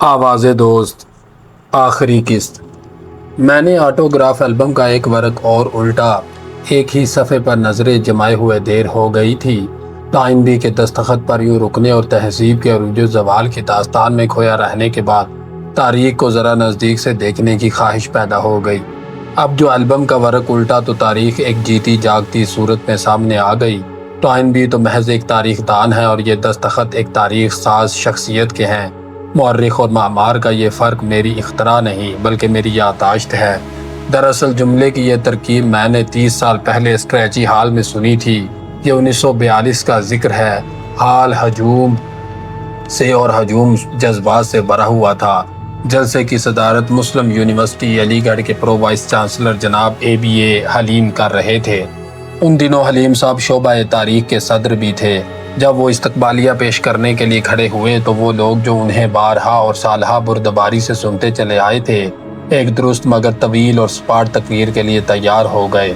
آواز دوست آخری قسط۔ میں نے آٹوگراف البم کا ایک ورق اور الٹا ایک ہی صفحے پر نظریں جمائے ہوئے دیر ہو گئی تھی۔ آئندہ کے دستخط پر یوں رکنے اور تہذیب کے عروج و زوال کی داستان میں کھویا رہنے کے بعد تاریخ کو ذرا نزدیک سے دیکھنے کی خواہش پیدا ہو گئی۔ اب جو البم کا ورق الٹا تو تاریخ ایک جیتی جاگتی صورت میں سامنے آ گئی۔ آئندہ تو محض ایک تاریخ دان ہے اور یہ دستخط ایک تاریخ ساز شخصیت کے ہیں۔ مورخ اور معمار کا یہ فرق میری اختراع نہیں بلکہ میری یادداشت ہے۔ دراصل جملے کی یہ ترکیب میں نے 30 سال پہلے اسکریچی ہال میں سنی تھی۔ یہ 1942 کا ذکر ہے۔ حال ہجوم سے اور ہجوم جذبات سے بھرا ہوا تھا۔ جلسے کی صدارت مسلم یونیورسٹی علی گڑھ کے پرو وائس چانسلر جناب ABA حلیم کر رہے تھے۔ ان دنوں حلیم صاحب شعبہ تاریخ کے صدر بھی تھے۔ جب وہ استقبالیہ پیش کرنے کے لیے کھڑے ہوئے تو وہ لوگ جو انہیں بارہا اور سالہا بردباری سے سنتے چلے آئے تھے ایک درست مگر طویل اور سپاٹ تقریر کے لیے تیار ہو گئے۔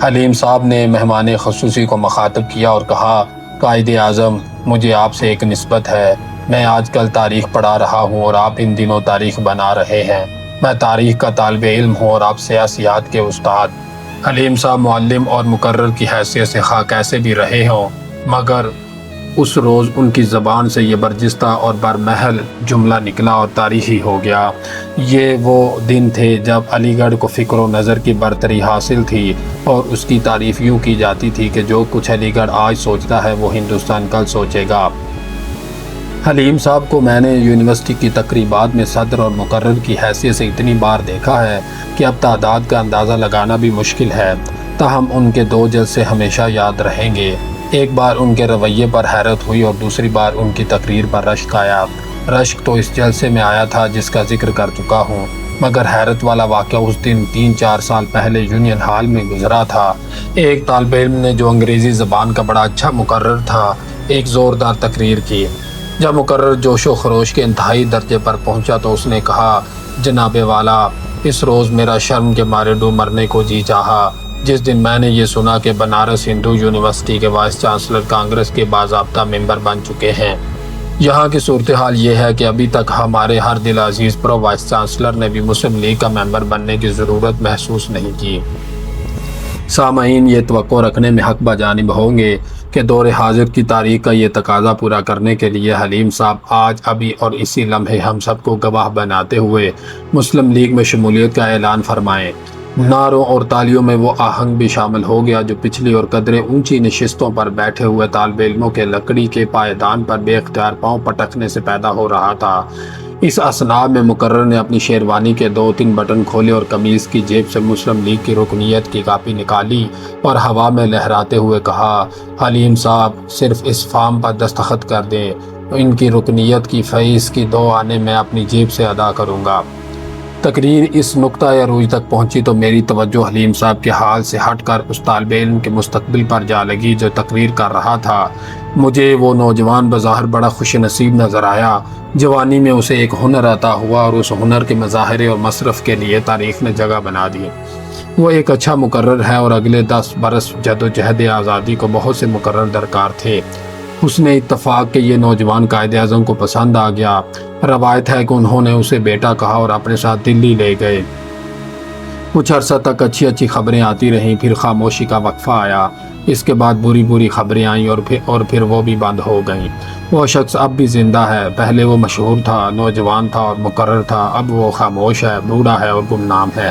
حلیم صاحب نے مہمان خصوصی کو مخاطب کیا اور کہا، قائد اعظم، مجھے آپ سے ایک نسبت ہے۔ میں آج کل تاریخ پڑھا رہا ہوں اور آپ ان دنوں تاریخ بنا رہے ہیں۔ میں تاریخ کا طالب علم ہوں اور آپ سیاسیات کے استاد۔ حلیم صاحب معلم اور مقرر کی حیثیت سے خواہ کیسے بھی رہے ہوں مگر اس روز ان کی زبان سے یہ برجستہ اور برمحل جملہ نکلا اور تاریخی ہو گیا۔ یہ وہ دن تھے جب علی گڑھ کو فکر و نظر کی برتری حاصل تھی اور اس کی تعریف یوں کی جاتی تھی کہ جو کچھ علی گڑھ آج سوچتا ہے وہ ہندوستان کل سوچے گا۔ حلیم صاحب کو میں نے یونیورسٹی کی تقریبات میں صدر اور مقرر کی حیثیت سے اتنی بار دیکھا ہے کہ اب تعداد کا اندازہ لگانا بھی مشکل ہے، تاہم ان کے 2 جلسے ہمیشہ یاد رہیں گے۔ ایک بار ان کے رویے پر حیرت ہوئی اور دوسری بار ان کی تقریر پر رشک آیا۔ رشک تو اس جلسے میں آیا تھا جس کا ذکر کر چکا ہوں، مگر حیرت والا واقعہ اس دن 3-4 سال پہلے یونین ہال میں گزرا تھا۔ ایک طالب علم نے جو انگریزی زبان کا بڑا اچھا مقرر تھا ایک زوردار تقریر کی۔ جب مقرر جوش و خروش کے انتہائی درجے پر پہنچا تو اس نے کہا، جناب والا، اس روز میرا شرم کے مارے ڈوب مرنے کو جی چاہا جس دن میں نے یہ سنا کہ بنارس ہندو یونیورسٹی کے وائس چانسلر کانگریس کے باضابطہ ممبر بن چکے ہیں۔ یہاں کی صورتحال یہ ہے کہ ابھی تک ہمارے ہر دل عزیز پرو وائس چانسلر نے بھی مسلم لیگ کا ممبر بننے کی ضرورت محسوس نہیں کی۔ سامعین یہ توقع رکھنے میں حق بجانب ہوں گے کہ دور حاضر کی تاریخ کا یہ تقاضا پورا کرنے کے لیے حلیم صاحب آج ابھی اور اسی لمحے ہم سب کو گواہ بناتے ہوئے مسلم لیگ میں شمولیت کا اعلان فرمائیں۔ نعروں اور تالیوں میں وہ آہنگ بھی شامل ہو گیا جو پچھلی اور قدرے اونچی نشستوں پر بیٹھے ہوئے طالب علموں کے لکڑی کے پائیدان پر بے اختیار پاؤں پٹکنے سے پیدا ہو رہا تھا۔ اس اثناء میں مقرر نے اپنی شیروانی کے 2-3 بٹن کھولے اور قمیض کی جیب سے مسلم لیگ کی رکنیت کی کاپی نکالی اور ہوا میں لہراتے ہوئے کہا، حلیم صاحب صرف اس فارم پر دستخط کر دیں، ان کی رکنیت کی فیس کی 2 آنے میں اپنی جیب سے ادا کروں گا۔ تقریر اس نقطہ عروج تک پہنچی تو میری توجہ حلیم صاحب کے حال سے ہٹ کر اس طالب علم کے مستقبل پر جا لگی جو تقریر کر رہا تھا۔ مجھے وہ نوجوان بظاہر بڑا خوش نصیب نظر آیا۔ جوانی میں اسے ایک ہنر عطا ہوا اور اس ہنر کے مظاہرے اور مصرف کے لیے تاریخ نے جگہ بنا دی۔ وہ ایک اچھا مقرر ہے اور اگلے 10 برس جدوجہد آزادی کو بہت سے مقرر درکار تھے۔ حسن اتفاق کہ یہ نوجوان قائد اعظم کو پسند آ گیا۔ روایت ہے کہ انہوں نے اسے بیٹا کہا اور اپنے ساتھ دلی لے گئے۔ کچھ عرصہ تک اچھی خبریں آتی رہیں، پھر خاموشی کا وقفہ آیا۔ اس کے بعد بری خبریں آئیں اور پھر وہ بھی بند ہو گئیں۔ وہ شخص اب بھی زندہ ہے۔ پہلے وہ مشہور تھا، نوجوان تھا اور مقرر تھا، اب وہ خاموش ہے، بوڑھا ہے اور گمنام ہے۔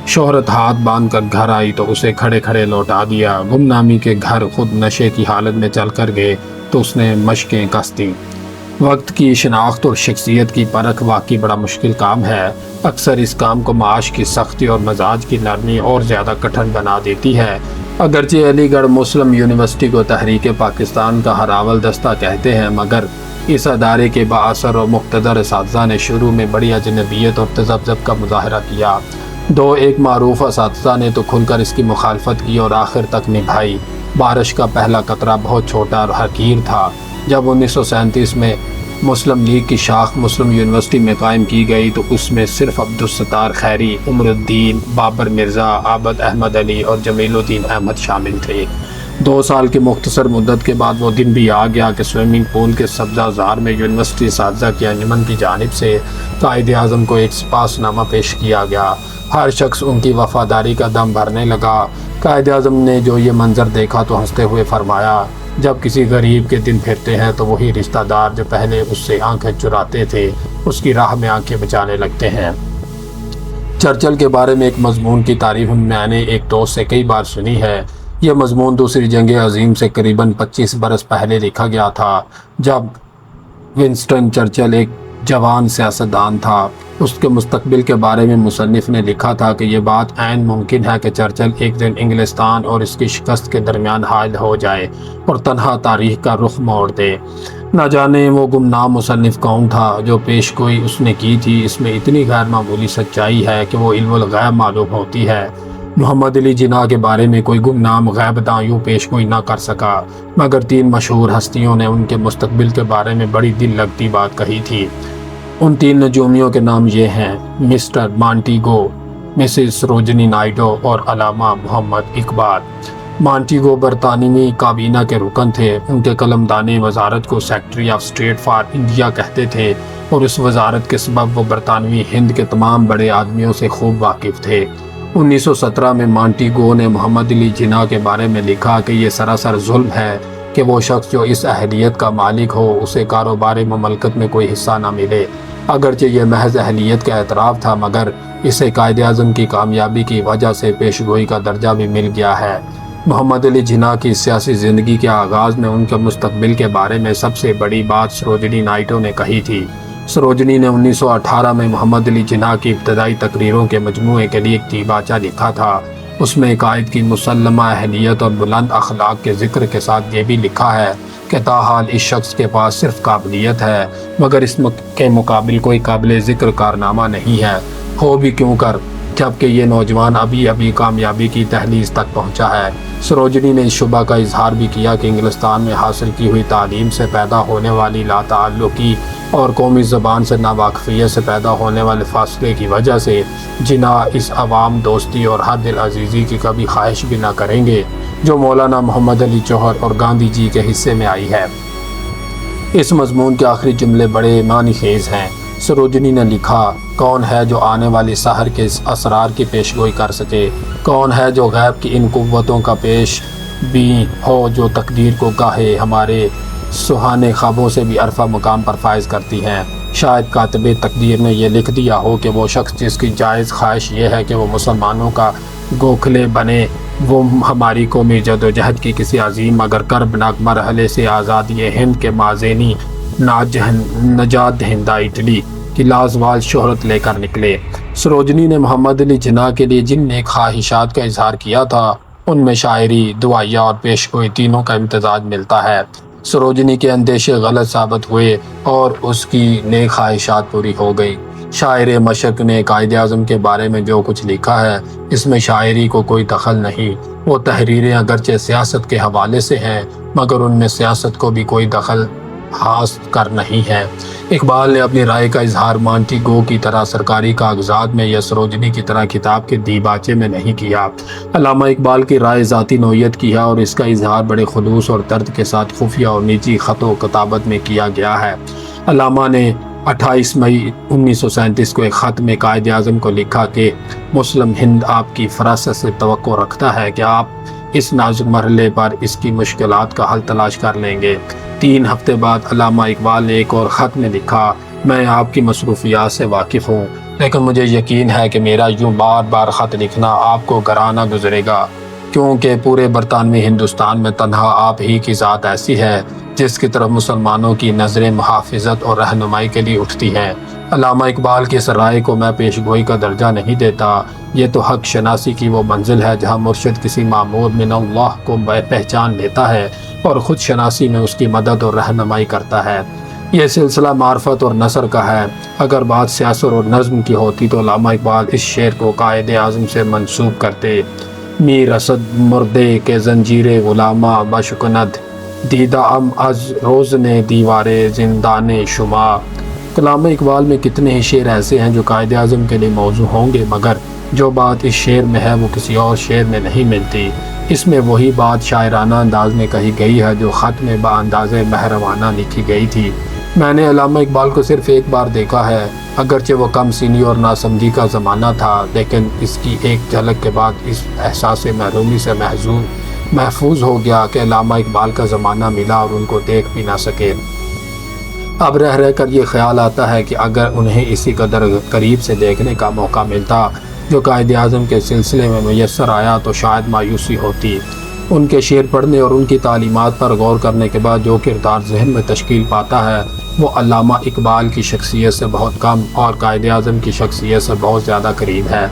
شہرت ہاتھ باندھ کر گھر آئی تو اسے کھڑے کھڑے لوٹا دیا۔ گمنامی کے گھر خود نشے کی حالت میں چل کر گئے تو اس نے مشقیں کس دیں۔ وقت کی شناخت اور شخصیت کی پرکھ واقعی بڑا مشکل کام ہے۔ اکثر اس کام کو معاش کی سختی اور مزاج کی نرمی اور زیادہ کٹھن بنا دیتی ہے۔ اگرچہ علی گڑھ مسلم یونیورسٹی کو تحریک پاکستان کا ہراول دستہ کہتے ہیں مگر اس ادارے کے بااثر اور مقتدر اساتذہ نے شروع میں بڑی اجنبیت اور تذبذب کا مظاہرہ کیا۔ 2-1 معروف اساتذہ نے تو کھل کر اس کی مخالفت کی اور آخر تک نبھائی۔ بارش کا پہلا قطرہ بہت چھوٹا اور حقیر تھا۔ جب 1937 میں مسلم لیگ کی شاخ مسلم یونیورسٹی میں قائم کی گئی تو اس میں صرف عبدالستار خیری، عمر الدین، بابر مرزا، عابد احمد علی اور جمیل الدین احمد شامل تھے۔ 2 سال کی مختصر مدت کے بعد وہ دن بھی آ گیا کہ سوئمنگ پول کے سبزہ زار میں یونیورسٹی اساتذہ کی انجمن کی جانب سے قائد اعظم کو ایک سپاس نامہ پیش کیا گیا۔ ہر شخص ان کی وفاداری کا دم بھرنے لگا۔ قائد اعظم نے جو یہ منظر دیکھا تو ہنستے ہوئے فرمایا، جب کسی غریب کے دن پھرتے ہیں تو وہی رشتہ دار جو پہلے اس سے آنکھیں چراتے تھے اس کی راہ میں آنکھیں بچانے لگتے ہیں۔ چرچل کے بارے میں ایک مضمون کی تعریف میں نے ایک دوست سے کئی بار سنی ہے۔ یہ مضمون دوسری جنگ عظیم سے قریباً 25 برس پہلے لکھا گیا تھا، جب ونسٹن چرچل ایک جوان سیاستدان تھا۔ اس کے مستقبل کے بارے میں مصنف نے لکھا تھا کہ یہ بات عین ممکن ہے کہ چرچل ایک دن انگلستان اور اس کی شکست کے درمیان حائل ہو جائے اور تنہا تاریخ کا رخ موڑ دے۔ نہ جانے وہ گمنام مصنف کون تھا جو پیش گوئی اس نے کی تھی، اس میں اتنی غیر معمولی سچائی ہے کہ وہ علم الغیب معلوم ہوتی ہے۔ محمد علی جناح کے بارے میں کوئی گمنام غیب داں یوں پیش گوئی نہ کر سکا، مگر 3 مشہور ہستیوں نے ان کے مستقبل کے بارے میں بڑی دل لگتی بات کہی تھی۔ ان 3 نجومیوں کے نام یہ ہیں: مسٹر مانٹیگو، مسز سروجنی نائیڈو اور علامہ محمد اقبال۔ مانٹیگو برطانوی کابینہ کے رکن تھے۔ ان کے قلمدان وزارت کو secretary of state for India کہتے تھے اور اس وزارت کے سبب وہ برطانوی ہند کے تمام بڑے آدمیوں سے خوب واقف تھے۔ 1917 میں مانٹیگو نے محمد علی جناح کے بارے میں لکھا کہ یہ سراسر ظلم ہے کہ وہ شخص جو اس اہلیت کا مالک ہو اسے کاروبار مملکت میں کوئی حصہ نہ ملے۔ اگرچہ یہ محض اہلیت کا اعتراف تھا، مگر اسے قائد اعظم کی کامیابی کی وجہ سے پیش گوئی کا درجہ بھی مل گیا ہے۔ محمد علی جناح کی سیاسی زندگی کے آغاز میں ان کے مستقبل کے بارے میں سب سے بڑی بات سروجنی نائیڈو نے کہی تھی۔ سروجنی نے 1918 میں محمد علی جناح کی ابتدائی تقریروں کے مجموعے کے لیے ایک دیباچہ لکھا تھا۔ اس میں قائد کی مسلمہ اہلیت اور بلند اخلاق کے ذکر کے ساتھ یہ بھی لکھا ہے کہ تاحال اس شخص کے پاس صرف قابلیت ہے، مگر اس کے مقابل کوئی قابل ذکر کارنامہ نہیں ہے، ہو بھی کیوں کر، جبکہ یہ نوجوان ابھی کامیابی کی دہلیز تک پہنچا ہے۔ سروجنی نے اس شبہ کا اظہار بھی کیا کہ انگلستان میں حاصل کی ہوئی تعلیم سے پیدا ہونے والی لا تعلقی اور قومی زبان سے ناواقفیت سے پیدا ہونے والے فاصلے کی وجہ سے جناح اس عوام دوستی اور حد العزیزی کی کبھی خواہش بھی نہ کریں گے جو مولانا محمد علی جوہر اور گاندھی جی کے حصے میں آئی ہے۔ اس مضمون کے آخری جملے بڑے معنی خیز ہیں۔ سروجنی نے لکھا، کون ہے جو آنے والی سحر کے اسرار کی پیشگوئی کر سکے؟ کون ہے جو غیب کی ان قوتوں کا پیش بھی ہو جو تقدیر کو گاہے ہمارے سہانے خوابوں سے بھی عرفہ مقام پر فائز کرتی ہیں؟ شاید کاتب تقدیر نے یہ لکھ دیا ہو کہ وہ شخص جس کی جائز خواہش یہ ہے کہ وہ مسلمانوں کا گوکھلے بنے، وہ ہماری قومی جدوجہد کی کسی عظیم مگر کربناک مرحلے سے آزادی ہند کے مازینی نجات دہندہ اٹلی کی لازوال شہرت لے کر نکلے۔ سروجنی نے محمد علی جناح کے لیے جن نیک خواہشات کا اظہار کیا تھا ان میں شاعری، دعائیہ اور پیشگوئی تینوں کا امتزاج ملتا ہے۔ سروجنی کے اندیشے غلط ثابت ہوئے اور اس کی نیک خواہشات پوری ہو گئی۔ شاعر مشرق نے قائد اعظم کے بارے میں جو کچھ لکھا ہے اس میں شاعری کو کوئی دخل نہیں۔ وہ تحریریں اگرچہ سیاست کے حوالے سے ہیں مگر ان میں سیاست کو بھی کوئی دخل حاصل کر نہیں ہے۔ اقبال نے اپنی رائے کا اظہار مانٹیگو کی طرح سرکاری کاغذات میں یا سروجنی کی طرح کتاب کے دیباچے میں نہیں کیا۔ علامہ اقبال کی رائے ذاتی نوعیت کی ہے اور اس کا اظہار بڑے خلوص اور درد کے ساتھ خفیہ اور نجی خط و کتابت میں کیا گیا ہے۔ علامہ نے 28 مئی 1937 کو ایک خط میں قائد اعظم کو لکھا کہ مسلم ہند آپ کی فراست سے توقع رکھتا ہے کہ آپ اس نازک مرحلے پر اس کی مشکلات کا حل تلاش کر لیں گے۔ 3 ہفتے بعد علامہ اقبال نے ایک اور خط میں لکھا، میں آپ کی مصروفیات سے واقف ہوں لیکن مجھے یقین ہے کہ میرا یوں بار بار خط لکھنا آپ کو گرانہ گزرے گا، کیونکہ پورے برطانوی ہندوستان میں تنہا آپ ہی کی ذات ایسی ہے جس کی طرف مسلمانوں کی نظریں محافظت اور رہنمائی کے لیے اٹھتی ہیں۔ علامہ اقبال کی اس رائے کو میں پیش گوئی کا درجہ نہیں دیتا۔ یہ تو حق شناسی کی وہ منزل ہے جہاں مرشد کسی معمور من اللہ کو پہچان لیتا ہے اور خود شناسی میں اس کی مدد اور رہنمائی کرتا ہے۔ یہ سلسلہ معرفت اور نثر کا ہے۔ اگر بات سیاست اور نظم کی ہوتی تو علامہ اقبال اس شعر کو قائد اعظم سے منسوب کرتے: میر اسد مردے کے زنجیر غلامہ بشکند، دیدہ ام از روزنے دیوارے زندان شما۔ کلام اقبال میں کتنے ہی شعر ایسے ہیں جو قائد اعظم کے لیے موضوع ہوں گے مگر جو بات اس شعر میں ہے وہ کسی اور شعر میں نہیں ملتی۔ اس میں وہی بات شاعرانہ انداز میں کہی گئی ہے جو خط میں بانداز مہروانہ لکھی گئی تھی۔ میں نے علامہ اقبال کو صرف ایک بار دیکھا ہے، اگرچہ وہ کم سینی اور ناسمجھی کا زمانہ تھا، لیکن اس کی ایک جھلک کے بعد اس احساس محرومی سے محفوظ ہو گیا کہ علامہ اقبال کا زمانہ ملا اور ان کو دیکھ بھی نہ سکے۔ اب رہ کر یہ خیال آتا ہے کہ اگر انہیں اسی قدر قریب سے دیکھنے کا موقع ملتا جو قائد اعظم کے سلسلے میں میسر آیا تو شاید مایوسی ہوتی۔ ان کے شعر پڑھنے اور ان کی تعلیمات پر غور کرنے کے بعد جو کردار ذہن میں تشکیل پاتا ہے وہ علامہ اقبال کی شخصیت سے بہت کم اور قائد اعظم کی شخصیت سے بہت زیادہ قریب ہے۔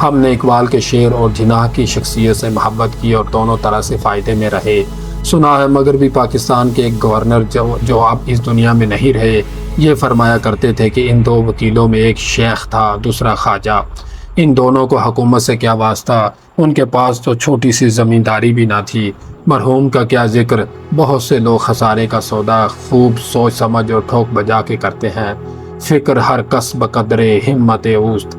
ہم نے اقبال کے شعر اور جناح کی شخصیت سے محبت کی اور دونوں طرح سے فائدے میں رہے۔ سنا ہے مغربی پاکستان کے ایک گورنر جو اب اس دنیا میں نہیں رہے، یہ فرمایا کرتے تھے کہ ان دو وکیلوں میں ایک شیخ تھا، دوسرا خواجہ۔ ان دونوں کو حکومت سے کیا واسطہ، ان کے پاس تو چھوٹی سی زمینداری بھی نہ تھی۔ مرحوم کا کیا ذکر، بہت سے لوگ خسارے کا سودا خوب سوچ سمجھ اور ٹھوک بجا کے کرتے ہیں۔ فکر ہر کس بقدرے ہمت اوست۔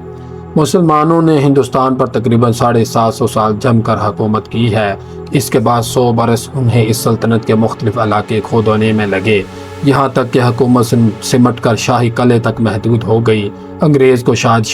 مسلمانوں نے ہندوستان پر تقریباً 750 سال جم کر حکومت کی ہے۔ اس کے بعد 100 برس انہیں اس سلطنت کے مختلف علاقے کھودنے میں لگے، یہاں تک کہ حکومت سمٹ کر شاہی قلعے تک محدود ہو گئی۔ انگریز کو شاید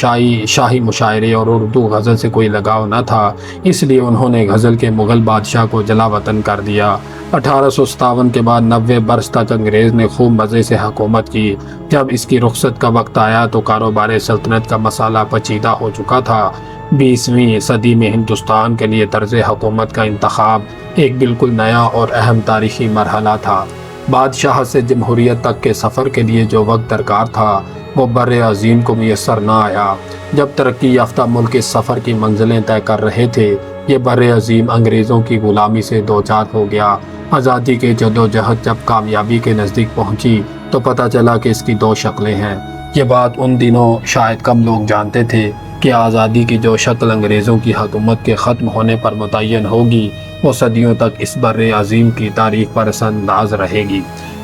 شاہی مشاعرے اور اردو غزل سے کوئی لگاؤ نہ تھا، اس لیے انہوں نے غزل کے مغل بادشاہ کو جلا وطن کر دیا۔ 1857 کے بعد 90 برس تک انگریز نے خوب مزے سے حکومت کی۔ جب اس کی رخصت کا وقت آیا تو کاروبار سلطنت کا مسئلہ پیچیدہ ہو چکا تھا۔ 20ویں صدی میں ہندوستان کے لیے طرز حکومت کا انتخاب ایک بالکل نیا اور اہم تاریخی مرحلہ تھا۔ بادشاہ سے جمہوریت تک کے سفر کے لیے جو وقت درکار تھا وہ بر عظیم کو میسر نہ آیا۔ جب ترقی یافتہ ملک اس سفر کی منزلیں طے کر رہے تھے، یہ بر عظیم انگریزوں کی غلامی سے دوچار ہو گیا۔ آزادی کے جدوجہد جب کامیابی کے نزدیک پہنچی تو پتہ چلا کہ اس کی دو شکلیں ہیں۔ یہ بات ان دنوں شاید کم لوگ جانتے تھے کہ آزادی کی جو شکل انگریزوں کی حکومت کے ختم ہونے پر متعین ہوگی وہ صدیوں تک اس بر عظیم کی تاریخ پر اثر انداز رہے گی۔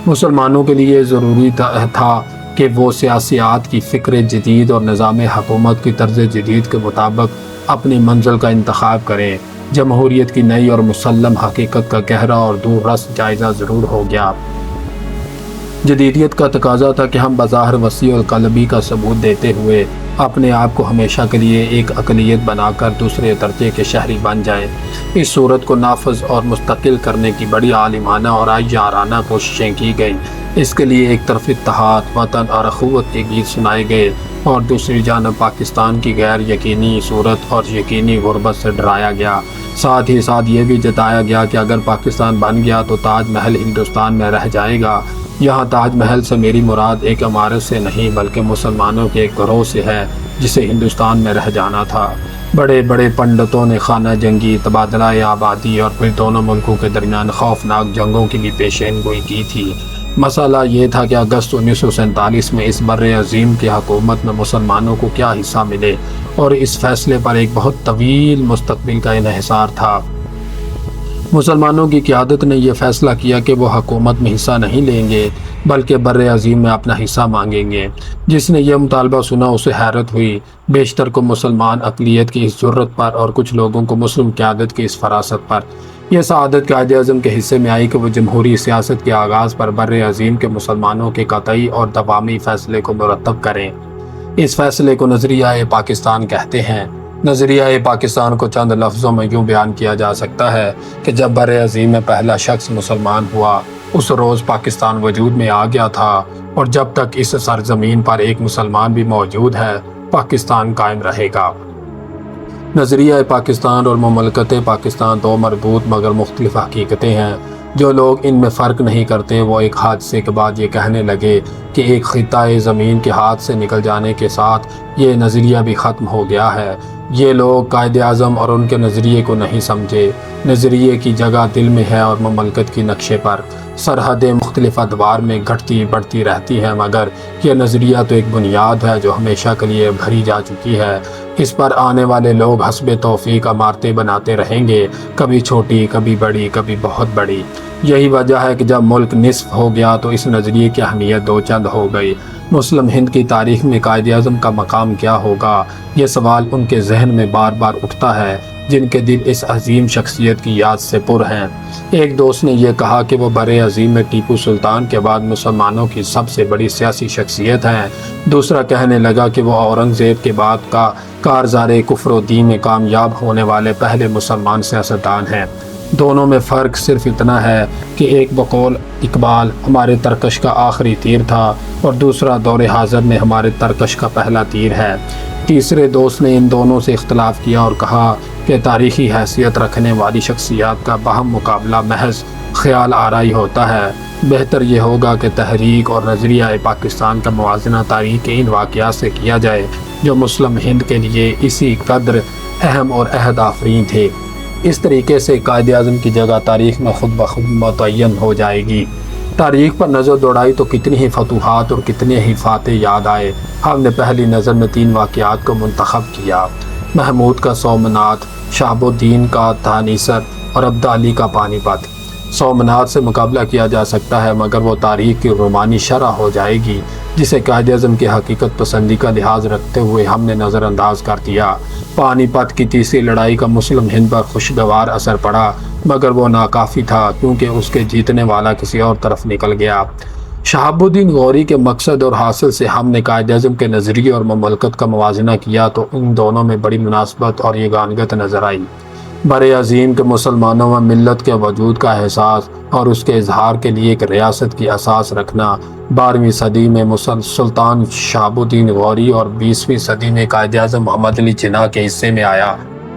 مسلمانوں کے لیے ضروری تھا کہ وہ سیاسیات کی فکر جدید اور نظام حکومت کی طرز جدید کے مطابق اپنی منزل کا انتخاب کریں۔ جمہوریت کی نئی اور مسلم حقیقت کا گہرا اور دور رس جائزہ ضرور ہو گیا۔ جدیدیت کا تقاضا تھا کہ ہم بظاہر وسیع القلبی کا ثبوت دیتے ہوئے اپنے آپ کو ہمیشہ کے لیے ایک اقلیت بنا کر دوسرے درجے کے شہری بن جائیں۔ اس صورت کو نافذ اور مستقل کرنے کی بڑی عالمانہ اور عیارانہ کوششیں کی گئیں۔ اس کے لیے ایک طرف اتحاد، وطن اور اخوت کے گیت سنائے گئے اور دوسری جانب پاکستان کی غیر یقینی صورت اور یقینی غربت سے ڈرایا گیا۔ ساتھ ہی ساتھ یہ بھی جتایا گیا کہ اگر پاکستان بن گیا تو تاج محل ہندوستان میں رہ جائے گا۔ یہاں تاج محل سے میری مراد ایک عمارت سے نہیں بلکہ مسلمانوں کے ایک گروہ سے ہے جسے ہندوستان میں رہ جانا تھا۔ بڑے بڑے پنڈتوں نے خانہ جنگی، تبادلہ آبادی اور پھر دونوں ملکوں کے درمیان خوفناک جنگوں کی بھی پیشین گوئی کی تھی۔ مسئلہ یہ تھا کہ اگست 1947 میں اس بر عظیم کی حکومت میں مسلمانوں کو کیا حصہ ملے، اور اس فیصلے پر ایک بہت طویل مستقبل کا انحصار تھا۔ مسلمانوں کی قیادت نے یہ فیصلہ کیا کہ وہ حکومت میں حصہ نہیں لیں گے بلکہ بر عظیم میں اپنا حصہ مانگیں گے۔ جس نے یہ مطالبہ سنا اسے حیرت ہوئی، بیشتر کو مسلمان اقلیت کی اس جرت پر اور کچھ لوگوں کو مسلم قیادت کی اس فراست پر۔ یہ سعادت قائد اعظم کے حصے میں آئی کہ وہ جمہوری سیاست کے آغاز پر بر عظیم کے مسلمانوں کے قطعی اور دوامی فیصلے کو مرتب کریں۔ اس فیصلے کو نظریہ پاکستان کہتے ہیں۔ نظریہ پاکستان کو چند لفظوں میں یوں بیان کیا جا سکتا ہے کہ جب بر عظیم میں پہلا شخص مسلمان ہوا اس روز پاکستان وجود میں آ گیا تھا، اور جب تک اس سرزمین پر ایک مسلمان بھی موجود ہے پاکستان قائم رہے گا۔ نظریہ پاکستان اور مملکت پاکستان دو مربوط مگر مختلف حقیقتیں ہیں۔ جو لوگ ان میں فرق نہیں کرتے وہ ایک حادثے کے بعد یہ کہنے لگے کہ ایک خطہ زمین کے ہاتھ سے نکل جانے کے ساتھ یہ نظریہ بھی ختم ہو گیا ہے۔ یہ لوگ قائد اعظم اور ان کے نظریے کو نہیں سمجھے۔ نظریے کی جگہ دل میں ہے اور مملکت کی نقشے پر۔ سرحدیں مختلف ادوار میں گھٹتی بڑھتی رہتی ہیں مگر یہ نظریہ تو ایک بنیاد ہے جو ہمیشہ کے لیے بھری جا چکی ہے۔ اس پر آنے والے لوگ حسب توفیق عمارتیں بناتے رہیں گے، کبھی چھوٹی، کبھی بڑی، کبھی بہت بڑی۔ یہی وجہ ہے کہ جب ملک نصف ہو گیا تو اس نظریے کی اہمیت دو چند ہو گئی۔ مسلم ہند کی تاریخ میں قائد اعظم کا مقام کیا ہوگا، یہ سوال ان کے ذہن میں بار بار اٹھتا ہے۔ جن کے دل اس عظیم شخصیت کی یاد سے پر ہیں۔ ایک دوست نے یہ کہا کہ وہ بر عظیم میں ٹیپو سلطان کے بعد مسلمانوں کی سب سے بڑی سیاسی شخصیت ہیں۔ دوسرا کہنے لگا کہ وہ اورنگزیب کے بعد کا کارزار کفر و دین میں کامیاب ہونے والے پہلے مسلمان سیاستدان ہیں۔ دونوں میں فرق صرف اتنا ہے کہ ایک بقول اقبال ہمارے ترکش کا آخری تیر تھا اور دوسرا دور حاضر میں ہمارے ترکش کا پہلا تیر ہے۔ تیسرے دوست نے ان دونوں سے اختلاف کیا اور کہا کہ تاریخی حیثیت رکھنے والی شخصیات کا باہم مقابلہ محض خیال آرائی ہوتا ہے۔ بہتر یہ ہوگا کہ تحریک اور نظریہ پاکستان کا موازنہ تاریخ کے ان واقعات سے کیا جائے جو مسلم ہند کے لیے اسی قدر اہم اور عہد آفرین تھے۔ اس طریقے سے قائد اعظم کی جگہ تاریخ میں خود بخود متعین ہو جائے گی۔ تاریخ پر نظر دوڑائی تو کتنی ہی فتوحات اور کتنے ہی فاتح یاد آئے۔ ہم نے پہلی نظر میں 3 واقعات کو منتخب کیا: محمود کا سومناتھ، شہاب الدین کا تانیسر اور عبدالی کا پانی پت۔ سومناتھ سے مقابلہ کیا جا سکتا ہے مگر وہ تاریخ کی رومانی شرح ہو جائے گی جسے قائد اعظم کی حقیقت پسندی کا لحاظ رکھتے ہوئے ہم نے نظر انداز کر دیا۔ پانی پت کی تیسری لڑائی کا مسلم ہند پر خوشگوار اثر پڑا مگر وہ ناکافی تھا کیونکہ اس کے جیتنے والا کسی اور طرف نکل گیا۔ شہاب الدین غوری کے مقصد اور حاصل سے ہم نے قائد اعظم کے نظریے اور مملکت کا موازنہ کیا تو ان دونوں میں بڑی مناسبت اور یگانگت نظر آئی۔ بر عظیم کے مسلمانوں میں ملت کے وجود کا احساس اور اس کے اظہار کے لیے ایک ریاست کی اساس رکھنا 12ویں صدی میں سلطان شہاب الدین غوری اور 20ویں صدی میں قائد اعظم محمد علی جناح کے حصے میں آیا۔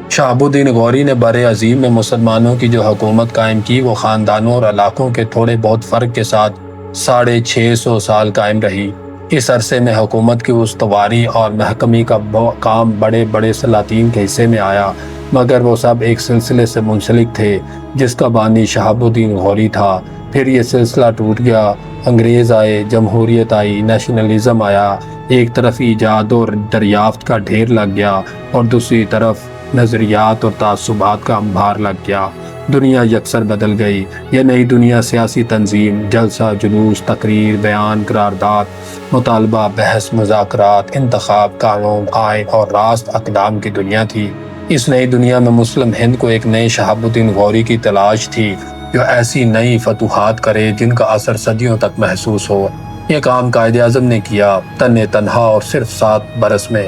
شہاب الدین غوری نے بر عظیم میں مسلمانوں کی جو حکومت قائم کی وہ خاندانوں اور علاقوں کے تھوڑے بہت فرق کے ساتھ 650 سال قائم رہی۔ اس عرصے میں حکومت کی استواری اور محکمی کا کام بڑے بڑے سلاطین کے حصے میں آیا مگر وہ سب ایک سلسلے سے منسلک تھے جس کا بانی شہاب الدین غوری تھا۔ پھر یہ سلسلہ ٹوٹ گیا، انگریز آئے، جمہوریت آئی، نیشنلزم آیا، ایک طرف ایجاد اور دریافت کا ڈھیر لگ گیا اور دوسری طرف نظریات اور تعصبات کا انبار لگ گیا۔ دنیا یکسر بدل گئی۔ یہ نئی دنیا سیاسی تنظیم، جلسہ، جلوس، تقریر، بیان، قرارداد، مطالبہ، بحث، مذاکرات، انتخاب، قانون، آئین اور راست اقدام کی دنیا تھی۔ اس نئی دنیا میں مسلم ہند کو ایک نئے شہاب الدین غوری کی تلاش تھی جو ایسی نئی فتوحات کرے جن کا اثر صدیوں تک محسوس ہو۔ یہ کام قائد اعظم نے کیا، تنہا اور صرف 7 برس میں۔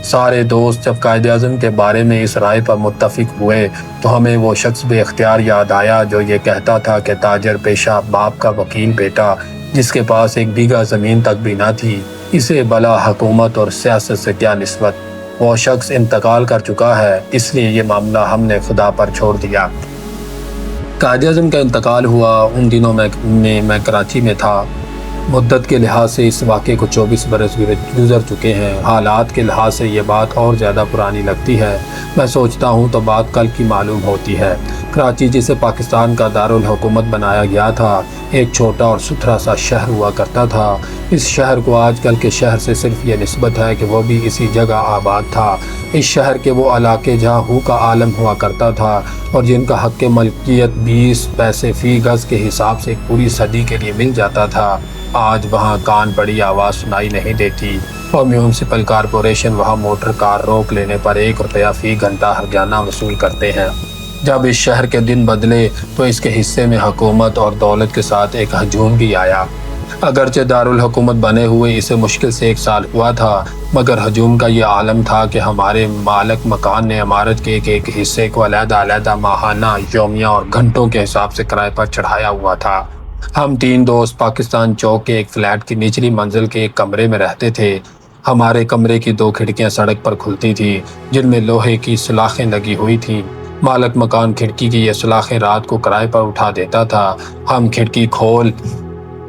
سارے دوست جب قائد اعظم کے بارے میں اس رائے پر متفق ہوئے تو ہمیں وہ شخص بے اختیار یاد آیا جو یہ کہتا تھا کہ تاجر پیشہ باپ کا وکیل بیٹا جس کے پاس 1 بیگھہ زمین تک بھی نہ تھی، اسے بلا حکومت اور سیاست سے کیا نسبت۔ وہ شخص انتقال کر چکا ہے، اس لیے یہ معاملہ ہم نے خدا پر چھوڑ دیا۔ قائد اعظم کا انتقال ہوا۔ ان دنوں میں کراچی میں تھا۔ مدت کے لحاظ سے اس واقعے کو 24 برس گزر چکے ہیں۔ حالات کے لحاظ سے یہ بات اور زیادہ پرانی لگتی ہے۔ میں سوچتا ہوں تو بات کل کی معلوم ہوتی ہے۔ کراچی جسے پاکستان کا دارالحکومت بنایا گیا تھا ایک چھوٹا اور ستھرا سا شہر ہوا کرتا تھا۔ اس شہر کو آج کل کے شہر سے صرف یہ نسبت ہے کہ وہ بھی اسی جگہ آباد تھا۔ اس شہر کے وہ علاقے جہاں ہو کا عالم ہوا کرتا تھا اور جن کا حق ملکیت 20 پیسے فی گز کے حساب سے ایک پوری صدی کے لیے مل جاتا تھا، آج وہاں کان بڑی آواز سنائی نہیں دیتی اور میونسپل کارپوریشن وہاں موٹر کار روک لینے پر 1 روپیہ فی گھنٹہ ہرجانہ وصول کرتے ہیں۔ جب اس شہر کے دن بدلے تو اس کے حصے میں حکومت اور دولت کے ساتھ ایک ہجوم بھی آیا۔ اگرچہ دارالحکومت بنے ہوئے اسے مشکل سے 1 سال ہوا تھا مگر ہجوم کا یہ عالم تھا کہ ہمارے مالک مکان نے عمارت کے ایک حصے کو علیحدہ ماہانہ، یومیہ اور گھنٹوں کے حساب سے کرائے پر چڑھایا ہوا تھا۔ ہم 3 دوست پاکستان چوک کے ایک فلیٹ کی نچلی منزل کے ایک کمرے میں رہتے تھے۔ ہمارے کمرے کی 2 کھڑکیاں سڑک پر کھلتی تھیں جن میں لوہے کی سلاخیں لگی ہوئی تھیں۔ مالک مکان کھڑکی کی یہ سلاخیں رات کو کرائے پر اٹھا دیتا تھا۔ ہم کھڑکی کھول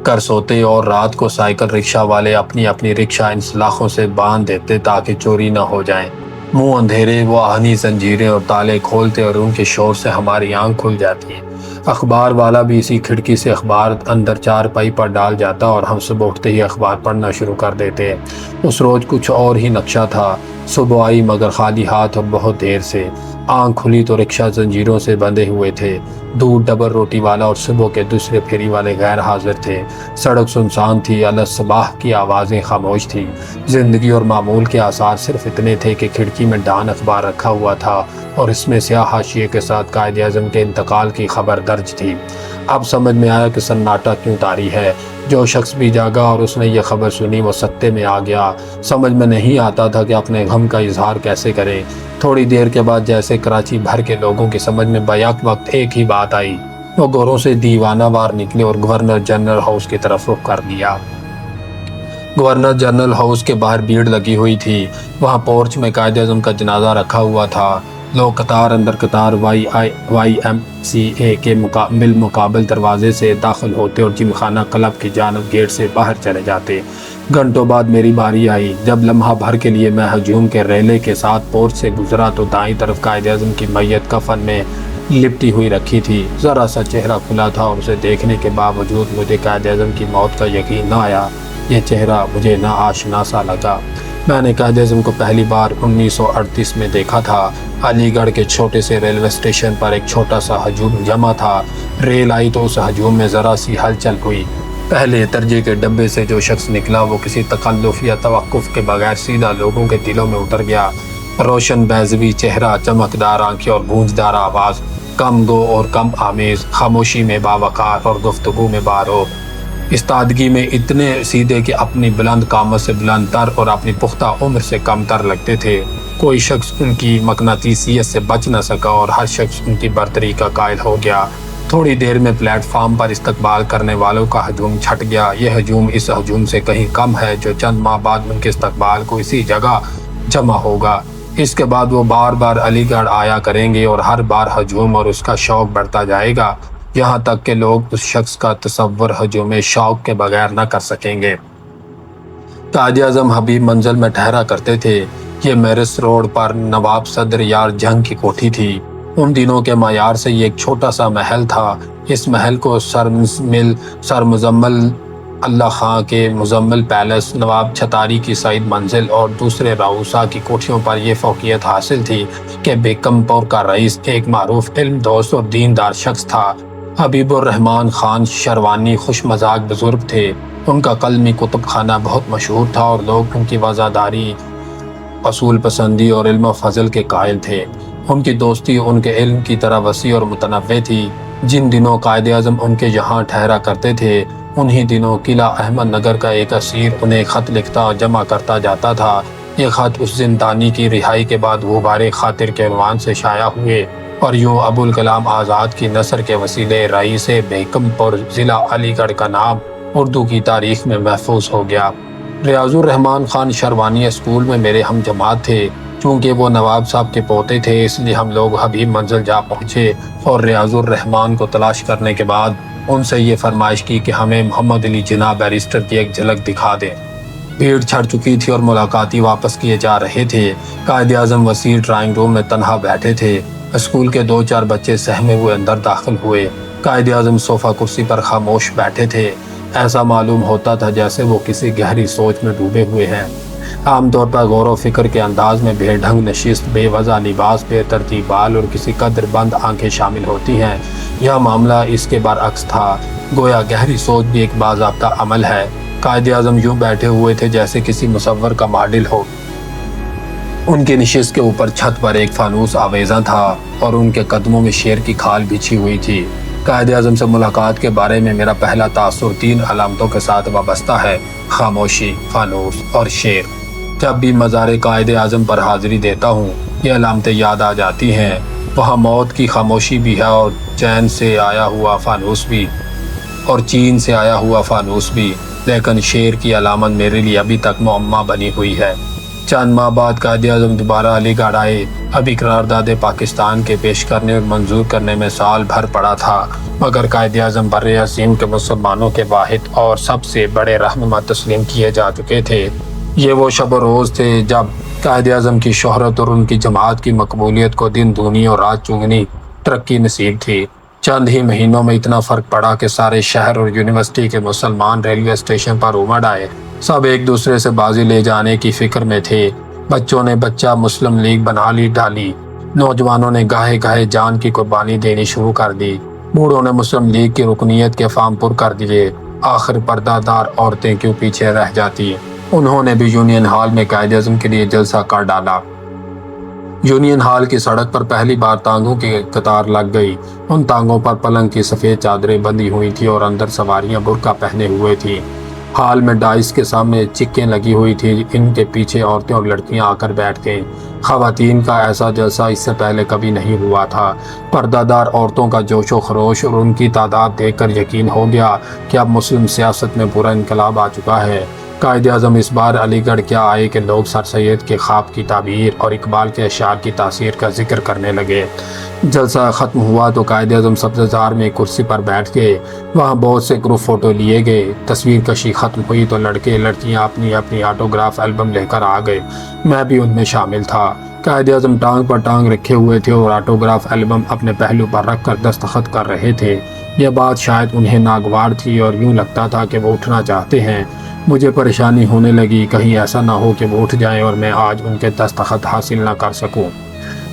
کر سوتے اور رات کو سائیکل رکشہ والے اپنی رکشہ ان سلاخوں سے باندھ دیتے تاکہ چوری نہ ہو جائیں۔ منہ اندھیرے وہ آہنی زنجیریں اور تالے کھولتے اور ان کے شور سے ہماری آنکھ کھل جاتی۔ اخبار والا بھی اسی کھڑکی سے اخبار اندر چارپائی پر ڈال جاتا اور ہم صبح اٹھتے ہی اخبار پڑھنا شروع کر دیتے۔ اس روز کچھ اور ہی نقشہ تھا۔ صبح آئی مگر خالی ہاتھ اور بہت دیر سے۔ آنکھ کھلی تو رکشہ زنجیروں سے بندھے ہوئے تھے۔ دودھ ڈبل روٹی والا اور صبح کے دوسرے پھیری والے غیر حاضر تھے۔ سڑک سنسان تھی، الصباح کی آوازیں خاموش تھیں۔ زندگی اور معمول کے آثار صرف اتنے تھے کہ کھڑکی میں ڈان اخبار رکھا ہوا تھا اور اس میں سیاہ حاشیے کے ساتھ قائد اعظم کے انتقال کی خبر درج تھی۔ اب سمجھ میں آیا کہ سناٹا کیوں طاری ہے۔ جو شخص بھی جاگا اور اس نے یہ خبر سنی وہ سکتے میں آ گیا۔ سمجھ میں نہیں آتا تھا کہ اپنے غم کا اظہار کیسے کرے۔ تھوڑی دیر کے بعد جیسے کراچی بھر کے لوگوں کی سمجھ میں بیک وقت ایک ہی بات آئی، وہ گھروں سے دیوانہ وار نکلے اور گورنر جنرل ہاؤس کی طرف رخ کر دیا۔ گورنر جنرل ہاؤس کے باہر بھیڑ لگی ہوئی تھی۔ وہاں پورچ میں قائد اعظم کا جنازہ رکھا ہوا تھا۔ لوگ قطار اندر قطار وائی ایم سی اے کے بالمقابل دروازے سے داخل ہوتے اور جم خانہ کلب کی جانب گیٹ سے باہر چلے جاتے۔ گھنٹوں بعد میری باری آئی۔ جب لمحہ بھر کے لیے میں ہجوم کے ریلے کے ساتھ پورچ سے گزرا تو دائیں طرف قائد اعظم کی میت کفن میں لپٹی ہوئی رکھی تھی۔ ذرا سا چہرہ کھلا تھا اور اسے دیکھنے کے باوجود مجھے قائد اعظم کی موت کا یقین نہ آیا۔ یہ چہرہ مجھے ناآشنا سا لگا۔ میں نے قائد اعظم کو پہلی بار 1938 میں دیکھا تھا۔ علی گڑھ کے چھوٹے سے ریلوے اسٹیشن پر ایک چھوٹا سا ہجوم جمع تھا۔ ریل آئی تو اس ہجوم میں ذرا سی ہلچل ہوئی۔ پہلے درجے کے ڈبے سے جو شخص نکلا وہ کسی تکلف یا توقف کے بغیر سیدھا لوگوں کے دلوں میں اتر گیا۔ روشن بیضوی چہرہ، چمکدار آنکھیں اور گونجدار آواز، کم گو اور کم آمیز، خاموشی میں باوقار اور گفتگو میں بارو۔ استادگی میں اتنے سیدھے کہ اپنی بلند قامت سے بلند تر اور اپنی پختہ عمر سے کم تر لگتے تھے۔ کوئی شخص ان کی مقناطیسیت سے بچ نہ سکا اور ہر شخص ان کی برتری کا قائل ہو گیا۔ تھوڑی دیر میں پلیٹ فارم پر استقبال کرنے والوں کا ہجوم چھٹ گیا۔ یہ ہجوم اس ہجوم سے کہیں کم ہے جو چند ماہ بعد ان کے استقبال کو اسی جگہ جمع ہوگا۔ اس کے بعد وہ بار بار علی گڑھ آیا کریں گے اور ہر بار ہجوم اور اس کا شوق بڑھتا جائے گا، یہاں تک کہ لوگ اس شخص کا تصور ہجوم شوق کے بغیر نہ کر سکیں گے۔ قائد اعظم حبیب منزل میں ٹھہرا کرتے تھے۔ یہ میرس روڈ پر نواب صدر یار جنگ کی کوٹھی تھی۔ ان دنوں کے معیار سے یہ ایک چھوٹا سا محل تھا۔ اس محل کو سر مزمل اللہ خان کے مزمل پیلس، نواب چھتاری کی سعید منزل اور دوسرے راؤسا کی کوٹھیوں پر یہ فوقیت حاصل تھی کہ بیکم پور کا رئیس ایک معروف علم دوست اور دیندار شخص تھا۔ حبیب الرحمن خان شروانی خوش مزاج بزرگ تھے۔ ان کا قلمی کتب خانہ بہت مشہور تھا اور لوگ ان کی وفاداری، اصول پسندی اور علم و فضل کے قائل تھے۔ ان کی دوستی ان کے علم کی طرح وسیع اور متنوع تھی۔ جن دنوں قائد اعظم ان کے یہاں ٹھہرا کرتے تھے، انہی دنوں قلعہ احمد نگر کا ایک اسیر انہیں خط لکھتا اور جمع کرتا جاتا تھا۔ یہ خط اس زندانی کی رہائی کے بعد غبارِ خاطر کے عنوان سے شائع ہوئے اور یوں ابوالکلام آزاد کی نثر کے وسیلے رئیس بیکم پور ضلع علی گڑھ کا نام اردو کی تاریخ میں محفوظ ہو گیا۔ ریاض الرحمن خان شروانی اسکول میں میرے ہم جماعت تھے۔ چونکہ وہ نواب صاحب کے پوتے تھے اس لیے ہم لوگ حبیب منزل جا پہنچے اور ریاض الرحمن کو تلاش کرنے کے بعد ان سے یہ فرمائش کی کہ ہمیں محمد علی جناح بیرسٹر کی ایک جھلک دکھا دیں۔ بھیڑ چھڑ چکی تھی اور ملاقاتی واپس کیے جا رہے تھے۔ قائد اعظم وسیع ڈرائنگ روم میں تنہا بیٹھے تھے۔ اسکول کے 2-4 بچے سہمے ہوئے اندر داخل ہوئے۔ قائد اعظم صوفہ کرسی پر خاموش بیٹھے تھے۔ ایسا معلوم ہوتا تھا جیسے وہ کسی گہری سوچ میں ڈوبے ہوئے ہیں۔ عام طور پر غور و فکر کے انداز میں بے ڈھنگ نشست، بے وضع لباس، بے ترتیب بال اور کسی قدر بند آنکھیں شامل ہوتی ہیں۔ یہ معاملہ اس کے برعکس تھا، گویا گہری سوچ بھی ایک باضابطہ عمل ہے۔ قائد اعظم یوں بیٹھے ہوئے تھے جیسے کسی مصور کا ماڈل ہو۔ ان کی نشست کے اوپر چھت پر ایک فانوس آویزاں تھا اور ان کے قدموں میں شیر کی کھال بچھی ہوئی تھی۔ قائد اعظم سے ملاقات کے بارے میں میرا پہلا تاثر 3 علامتوں کے ساتھ وابستہ ہے: خاموشی، فانوس اور شیر۔ جب بھی مزار قائد اعظم پر حاضری دیتا ہوں یہ علامتیں یاد آ جاتی ہیں۔ وہاں موت کی خاموشی بھی ہے اور چین سے آیا ہوا فانوس بھی، اور چین سے آیا ہوا فانوس بھی، لیکن شیر کی علامت میرے لیے ابھی تک معمہ بنی ہوئی ہے۔ چند ماہ بعد قائد اعظم دوبارہ علی گڑھ آئے۔ ابھی قرارداد پاکستان کے پیش کرنے اور منظور کرنے میں سال بھر پڑا تھا، مگر قائد اعظم بر عظیم کے مسلمانوں کے واحد اور سب سے بڑے رہنما تسلیم کیے جا چکے تھے۔ یہ وہ شب و روز تھے جب قائد اعظم کی شہرت اور ان کی جماعت کی مقبولیت کو دن دگنی اور رات چگنی ترقی نصیب تھی۔ چند ہی مہینوں میں اتنا فرق پڑا کہ سارے شہر اور یونیورسٹی کے مسلمان ریلوے اسٹیشن پر امڑ آئے۔ سب ایک دوسرے سے بازی لے جانے کی فکر میں تھے۔ بچوں نے بچہ مسلم لیگ بنا لی ڈالی، نوجوانوں نے گاہے گاہے جان کی قربانی دینی شروع کر دی، بوڑھوں نے مسلم لیگ کی رکنیت کے فارم پر کر دیے۔ آخر پردہ دار عورتیں کیوں پیچھے رہ جاتی، انہوں نے بھی یونین ہال میں قائد اعظم کے لیے جلسہ کر ڈالا۔ یونین ہال کی سڑک پر پہلی بار تانگوں کی قطار لگ گئی۔ ان تانگوں پر پلنگ کی سفید چادریں بندھی ہوئی تھی اور اندر سواریاں برقع پہنے ہوئے تھیں۔ ہال میں ڈائس کے سامنے چکیں لگی ہوئی تھی، ان کے پیچھے عورتیں اور لڑکیاں آ کر بیٹھ گئیں۔ خواتین کا ایسا جلسہ اس سے پہلے کبھی نہیں ہوا تھا۔ پردہ دار عورتوں کا جوش و خروش اور ان کی تعداد دیکھ کر یقین ہو گیا کہ اب مسلم سیاست میں پورا انقلاب آ چکا ہے۔ قائد اعظم اس بار علی گڑھ کیا آئے کہ لوگ سر سید کے خواب کی تعبیر اور اقبال کے اشعار کی تاثیر کا ذکر کرنے لگے۔ جلسہ ختم ہوا تو قائد اعظم سبززار میں ایک کرسی پر بیٹھ گئے۔ وہاں بہت سے گروپ فوٹو لیے گئے۔ تصویر کشی ختم ہوئی تو لڑکے لڑکیاں اپنی اپنی آٹوگراف البم لے کر آ گئے۔ میں بھی ان میں شامل تھا۔ قائد اعظم ٹانگ پر ٹانگ رکھے ہوئے تھے اور آٹوگراف البم اپنے پہلو پر رکھ کر دستخط کر رہے تھے۔ یہ بات شاید انہیں ناگوار تھی اور یوں لگتا تھا کہ وہ اٹھنا چاہتے ہیں۔ مجھے پریشانی ہونے لگی، کہیں ایسا نہ ہو کہ وہ اٹھ جائیں اور میں آج ان کے دستخط حاصل نہ کر سکوں۔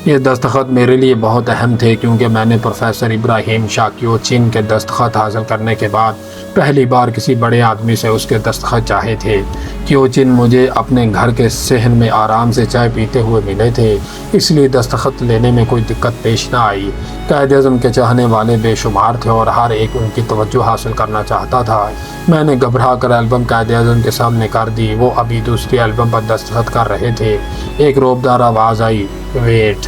یہ دستخط میرے لیے بہت اہم تھے کیونکہ میں نے پروفیسر ابراہیم شاہ کیوچن کے دستخط حاصل کرنے کے بعد پہلی بار کسی بڑے آدمی سے اس کے دستخط چاہے تھے۔ کیوچن مجھے اپنے گھر کے صحن میں آرام سے چائے پیتے ہوئے ملے تھے، اس لیے دستخط لینے میں کوئی دقت پیش نہ آئی۔ قائد اعظم کے چاہنے والے بے شمار تھے اور ہر ایک ان کی توجہ حاصل کرنا چاہتا تھا۔ میں نے گھبرا کر البم قائد اعظم کے سامنے کر دی۔ وہ ابھی دوسری البم پر دستخط کر رہے تھے۔ ایک روبدار آواز آئی، ویٹ۔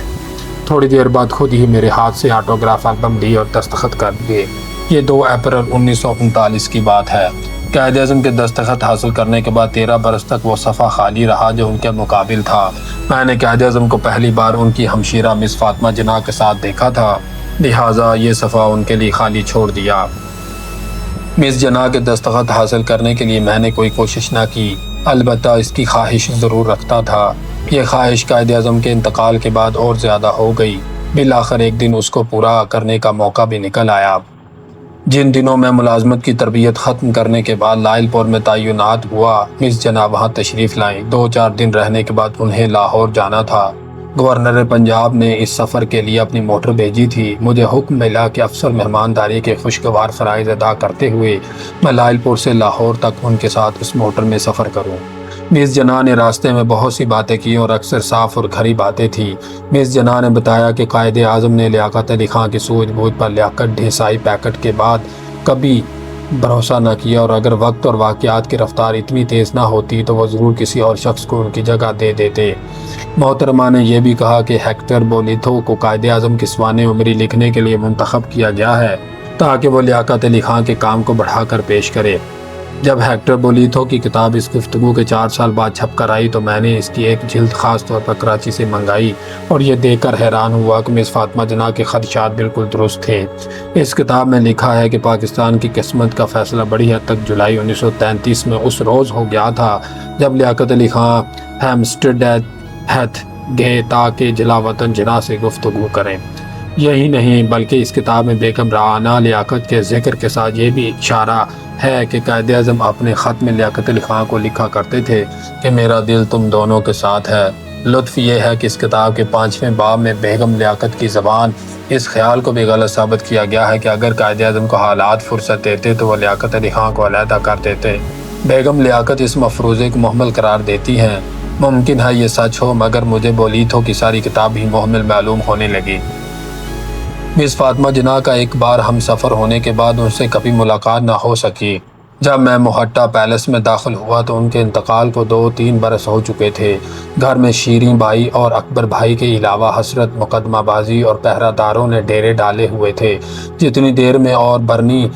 تھوڑی دیر بعد خود ہی میرے ہاتھ سے آٹوگراف البم لی اور دستخط کر دیے۔ یہ 2 اپریل 1939 کی بات ہے۔ قائد اعظم کے دستخط حاصل کرنے کے بعد 13 برس تک وہ صفحہ خالی رہا جو ان کے مقابل تھا۔ میں نے قائد اعظم کو پہلی بار ان کی ہمشیرہ مس فاطمہ جناح کے ساتھ دیکھا تھا، لہٰذا یہ صفحہ ان کے لیے خالی چھوڑ دیا۔ مس جناح کے دستخط حاصل کرنے کے لیے میں نے کوئی کوشش نہ کی، البتہ اس کی خواہش ضرور رکھتا تھا۔ یہ خواہش قائد اعظم کے انتقال کے بعد اور زیادہ ہو گئی۔ بالآخر ایک دن اس کو پورا کرنے کا موقع بھی نکل آیا۔ جن دنوں میں ملازمت کی تربیت ختم کرنے کے بعد لائل پور میں تعینات ہوا، مس جناح وہاں تشریف لائیں۔ 2-4 دن رہنے کے بعد انہیں لاہور جانا تھا۔ گورنر پنجاب نے اس سفر کے لیے اپنی موٹر بھیجی تھی۔ مجھے حکم ملا کہ افسر مہمانداری کے خوشگوار فرائض ادا کرتے ہوئے میں لائل پور سے لاہور تک ان کے ساتھ اس موٹر میں سفر کروں۔ مس جناح نے راستے میں بہت سی باتیں کی اور اکثر صاف اور کھری باتیں تھیں۔ مس جناح نے بتایا کہ قائد اعظم نے لیاقت علی خان کی سوجھ بوجھ پر لیاقت ڈھیسائی پیکٹ کے بعد کبھی بھروسہ نہ کیا اور اگر وقت اور واقعات کی رفتار اتنی تیز نہ ہوتی تو وہ ضرور کسی اور شخص کو ان کی جگہ دے دیتے۔ محترمہ نے یہ بھی کہا کہ ہیکٹر بولیتھو کو قائد اعظم کی سوانح عمری لکھنے کے لیے منتخب کیا گیا ہے تاکہ وہ لیاقت علی خان کے کام کو بڑھا کر پیش کرے۔ جب ہیکٹر بولیتھو کی کتاب اس گفتگو کے 4 سال بعد چھپ کر آئی تو میں نے اس کی ایک جلد خاص طور پر کراچی سے منگائی اور یہ دیکھ کر حیران ہوا کہ مس فاطمہ جناح کے خدشات بالکل درست تھے۔ اس کتاب میں لکھا ہے کہ پاکستان کی قسمت کا فیصلہ بڑی حد تک جولائی 1933 میں اس روز ہو گیا تھا جب لیاقت علی خان ہیمسٹرڈ گئے تاکہ جلا وطن جناح سے گفتگو کریں۔ یہی نہیں بلکہ اس کتاب میں بیگم رعانہ لیاقت کے ذکر کے ساتھ یہ بھی اشارہ ہے کہ قائد اعظم اپنے خط میں لیاقت علی خان کو لکھا کرتے تھے کہ میرا دل تم دونوں کے ساتھ ہے۔ لطف یہ ہے کہ اس کتاب کے 5ویں باب میں بیگم لیاقت کی زبان اس خیال کو بھی غلط ثابت کیا گیا ہے کہ اگر قائد اعظم کو حالات فرصت دیتے تو وہ لیاقت علی خان کو علیحدہ کر دیتے۔ بیگم لیاقت اس مفروضے کو محمل قرار دیتی ہیں۔ ممکن ہے یہ سچ ہو مگر مجھے بولیتھو کی ساری کتاب ہی محمل معلوم ہونے لگی۔ مس فاطمہ جناح کا ایک بار ہم سفر ہونے کے بعد ان سے کبھی ملاقات نہ ہو سکی۔ جب میں محٹہ پیلس میں داخل ہوا تو ان کے انتقال کو 2-3 برس ہو چکے تھے۔ گھر میں شیریں بائی اور اکبر بھائی کے علاوہ حسرت، مقدمہ بازی اور پہرہ داروں نے ڈیرے ڈالے ہوئے تھے۔ جتنی دیر میں اور برنی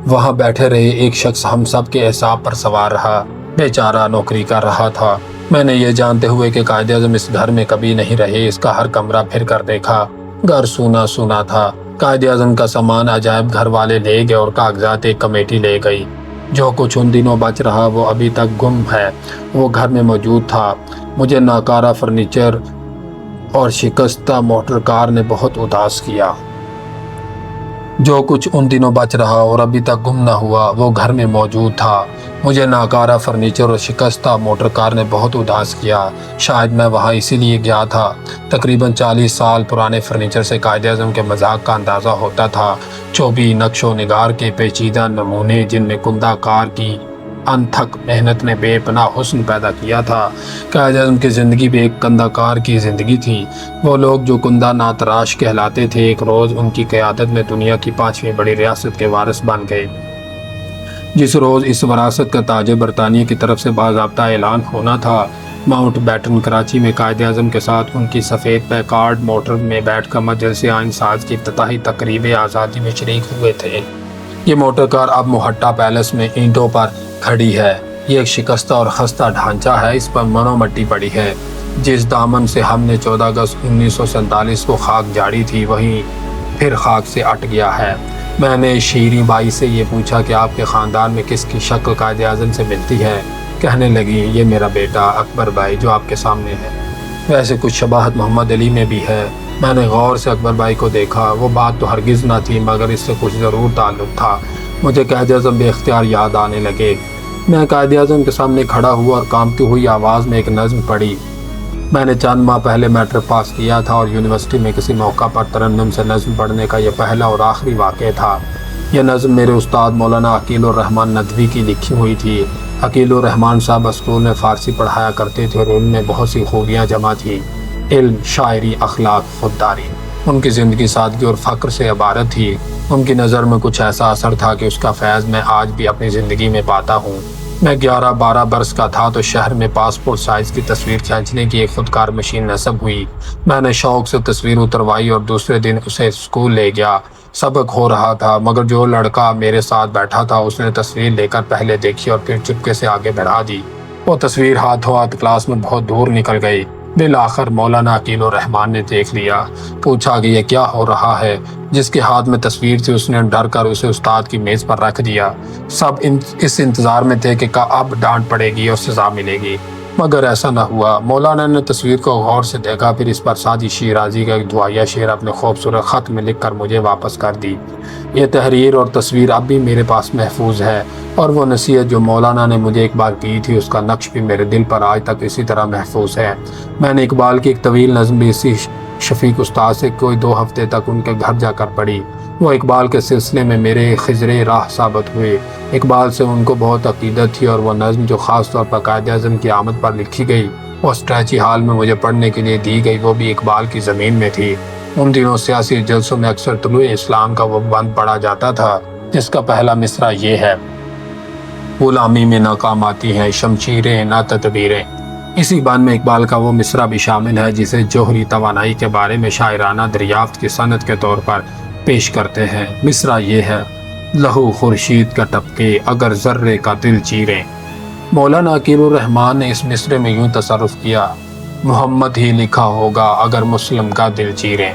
وہاں بیٹھے رہے ایک شخص ہم سب کے اعصاب پر سوار رہا۔ بیچارہ نوکری کر رہا تھا۔ میں نے یہ جانتے ہوئے کہ قائد اعظم اس گھر میں کبھی نہیں رہے اس کا ہر کمرہ پھر کر دیکھا۔ گھر سونا سونا تھا۔ قائد اعظم کا سامان عجائب گھر والے لے گئے اور کاغذات ایک کمیٹی لے گئی۔ جو کچھ ان دنوں بچ رہا وہ ابھی تک گم ہے۔ وہ گھر میں موجود تھا۔ مجھے ناکارہ فرنیچر اور شکستہ موٹر کار نے بہت اداس کیا۔ جو کچھ ان دنوں بچ رہا اور ابھی تک گم نہ ہوا وہ گھر میں موجود تھا۔ مجھے ناکارہ فرنیچر اور شکستہ موٹر کار نے بہت اداس کیا۔ شاید میں وہاں اسی لیے گیا تھا۔ تقریباً 40 سال پرانے فرنیچر سے قائد اعظم کے مذاق کا اندازہ ہوتا تھا۔ چوبی نقش و نگار کے پیچیدہ نمونے جن میں کندہ کار کی انتھک محنت نے بے پناہ حسن پیدا کیا تھا۔ قائد اعظم کی زندگی بھی ایک کندہ کار کی زندگی تھی۔ وہ لوگ جو کندہ ناتراش کہلاتے تھے ایک روز ان کی قیادت میں دنیا کی 5ویں بڑی ریاست کے وارث بن گئے۔ جس روز اس وراثت کا تاج برطانیہ کی طرف سے باضابطہ اعلان ہونا تھا، ماؤنٹ بیٹن کراچی میں قائد اعظم کے ساتھ ان کی سفید پیکارڈ موٹر میں بیٹھ کر مجلس آئین ساز کی افتتاحی تقریب آزادی میں شریک ہوئے تھے۔ یہ موٹر کار اب محٹہ پیلس میں اینٹوں پر کھڑی ہے۔ یہ ایک شکستہ اور خستہ ڈھانچہ ہے، اس پر منو مٹی پڑی ہے۔ جس دامن سے ہم نے 14 اگست 1947 کو خاک جاڑی تھی وہیں پھر خاک سے اٹ گیا ہے۔ میں نے شیریں بائی سے یہ پوچھا کہ آپ کے خاندان میں کس کی شکل قائد اعظم سے ملتی ہے؟ کہنے لگی، یہ میرا بیٹا اکبر بھائی جو آپ کے سامنے ہے۔ ویسے کچھ شباہت محمد علی میں بھی ہے۔ میں نے غور سے اکبر بھائی کو دیکھا۔ وہ بات تو ہرگز نہ تھی مگر اس سے کچھ ضرور تعلق تھا۔ مجھے قائد اعظم بے اختیار یاد آنے لگے۔ میں قائد اعظم کے سامنے کھڑا ہوا اور کانپتی ہوئی آواز میں ایک نظم پڑھی۔ میں نے چند ماہ پہلے میٹرک پاس کیا تھا اور یونیورسٹی میں کسی موقع پر ترنم سے نظم پڑھنے کا یہ پہلا اور آخری واقعہ تھا۔ یہ نظم میرے استاد مولانا عقیل الرحمن ندوی کی لکھی ہوئی تھی۔ عقیل الرحمن صاحب اسکول میں فارسی پڑھایا کرتے تھے اور ان میں بہت سی خوبیاں جمع تھیں: علم، شاعری، اخلاق، خودداری۔ ان کی زندگی سادگی اور فقر سے عبارت تھی۔ ان کی نظر میں کچھ ایسا اثر تھا کہ اس کا فیض میں آج بھی اپنی زندگی میں پاتا ہوں۔ میں 11-12 برس کا تھا تو شہر میں پاسپورٹ سائز کی تصویر کھینچنے کی ایک خودکار مشین نصب ہوئی۔ میں نے شوق سے تصویر اتروائی اور دوسرے دن اسے اسکول لے گیا۔ سبق ہو رہا تھا مگر جو لڑکا میرے ساتھ بیٹھا تھا اس نے تصویر لے کر پہلے دیکھی اور پھر چپکے سے آگے بڑھا دی۔ وہ تصویر ہاتھوں ہاتھ کلاس میں بہت دور نکل گئی۔ بالآخر مولانا عقیل الرحمن نے دیکھ لیا۔ پوچھا کہ یہ کیا ہو رہا ہے؟ جس کے ہاتھ میں تصویر تھی اس نے ڈر کر اسے استاد کی میز پر رکھ دیا۔ سب اس انتظار میں تھے کہ اب ڈانٹ پڑے گی اور سزا ملے گی، مگر ایسا نہ ہوا۔ مولانا نے تصویر کو غور سے دیکھا، پھر اس پر سعدی شیرازی کا ایک دعائیہ شعر اپنے خوبصورت خط میں لکھ کر مجھے واپس کر دی۔ یہ تحریر اور تصویر اب بھی میرے پاس محفوظ ہے اور وہ نصیحت جو مولانا نے مجھے ایک بار کی تھی اس کا نقش بھی میرے دل پر آج تک اسی طرح محفوظ ہے۔ میں نے اقبال کی ایک طویل نظم بھی اسی شفیق استاد سے کوئی 2 ہفتے تک ان کے گھر جا کر پڑھی۔ وہ اقبال کے سلسلے میں میرے خضر راہ ثابت ہوئے۔ اقبال سے ان کو بہت عقیدت تھی اور وہ نظم جو خاص طور پر قائد اعظم کی آمد پر لکھی گئی اور اسٹریچی ہال میں مجھے پڑھنے کے لیے دی گئی وہ بھی اقبال کی زمین میں تھی۔ ان دنوں سیاسی جلسوں میں اکثر طلوع اسلام کا وہ بند پڑھا جاتا تھا جس کا پہلا مصرع یہ ہے: غلامی میں ناکام آتی ہیں شمشیریں نہ تدبیریں۔ اسی بان میں اقبال کا وہ مصرع بھی شامل ہے جسے جوہری توانائی کے بارے میں شاعرانہ دریافت کی صنعت کے طور پر پیش کرتے ہیں۔ مصرع یہ ہے: لہو خورشید کا ٹپکے اگر ذرے کا دل چیریں۔ مولانا عقیل الرحمن نے اس مصرع میں یوں تصرف کیا: محمد ہی لکھا ہوگا اگر مسلم کا دل چیریں۔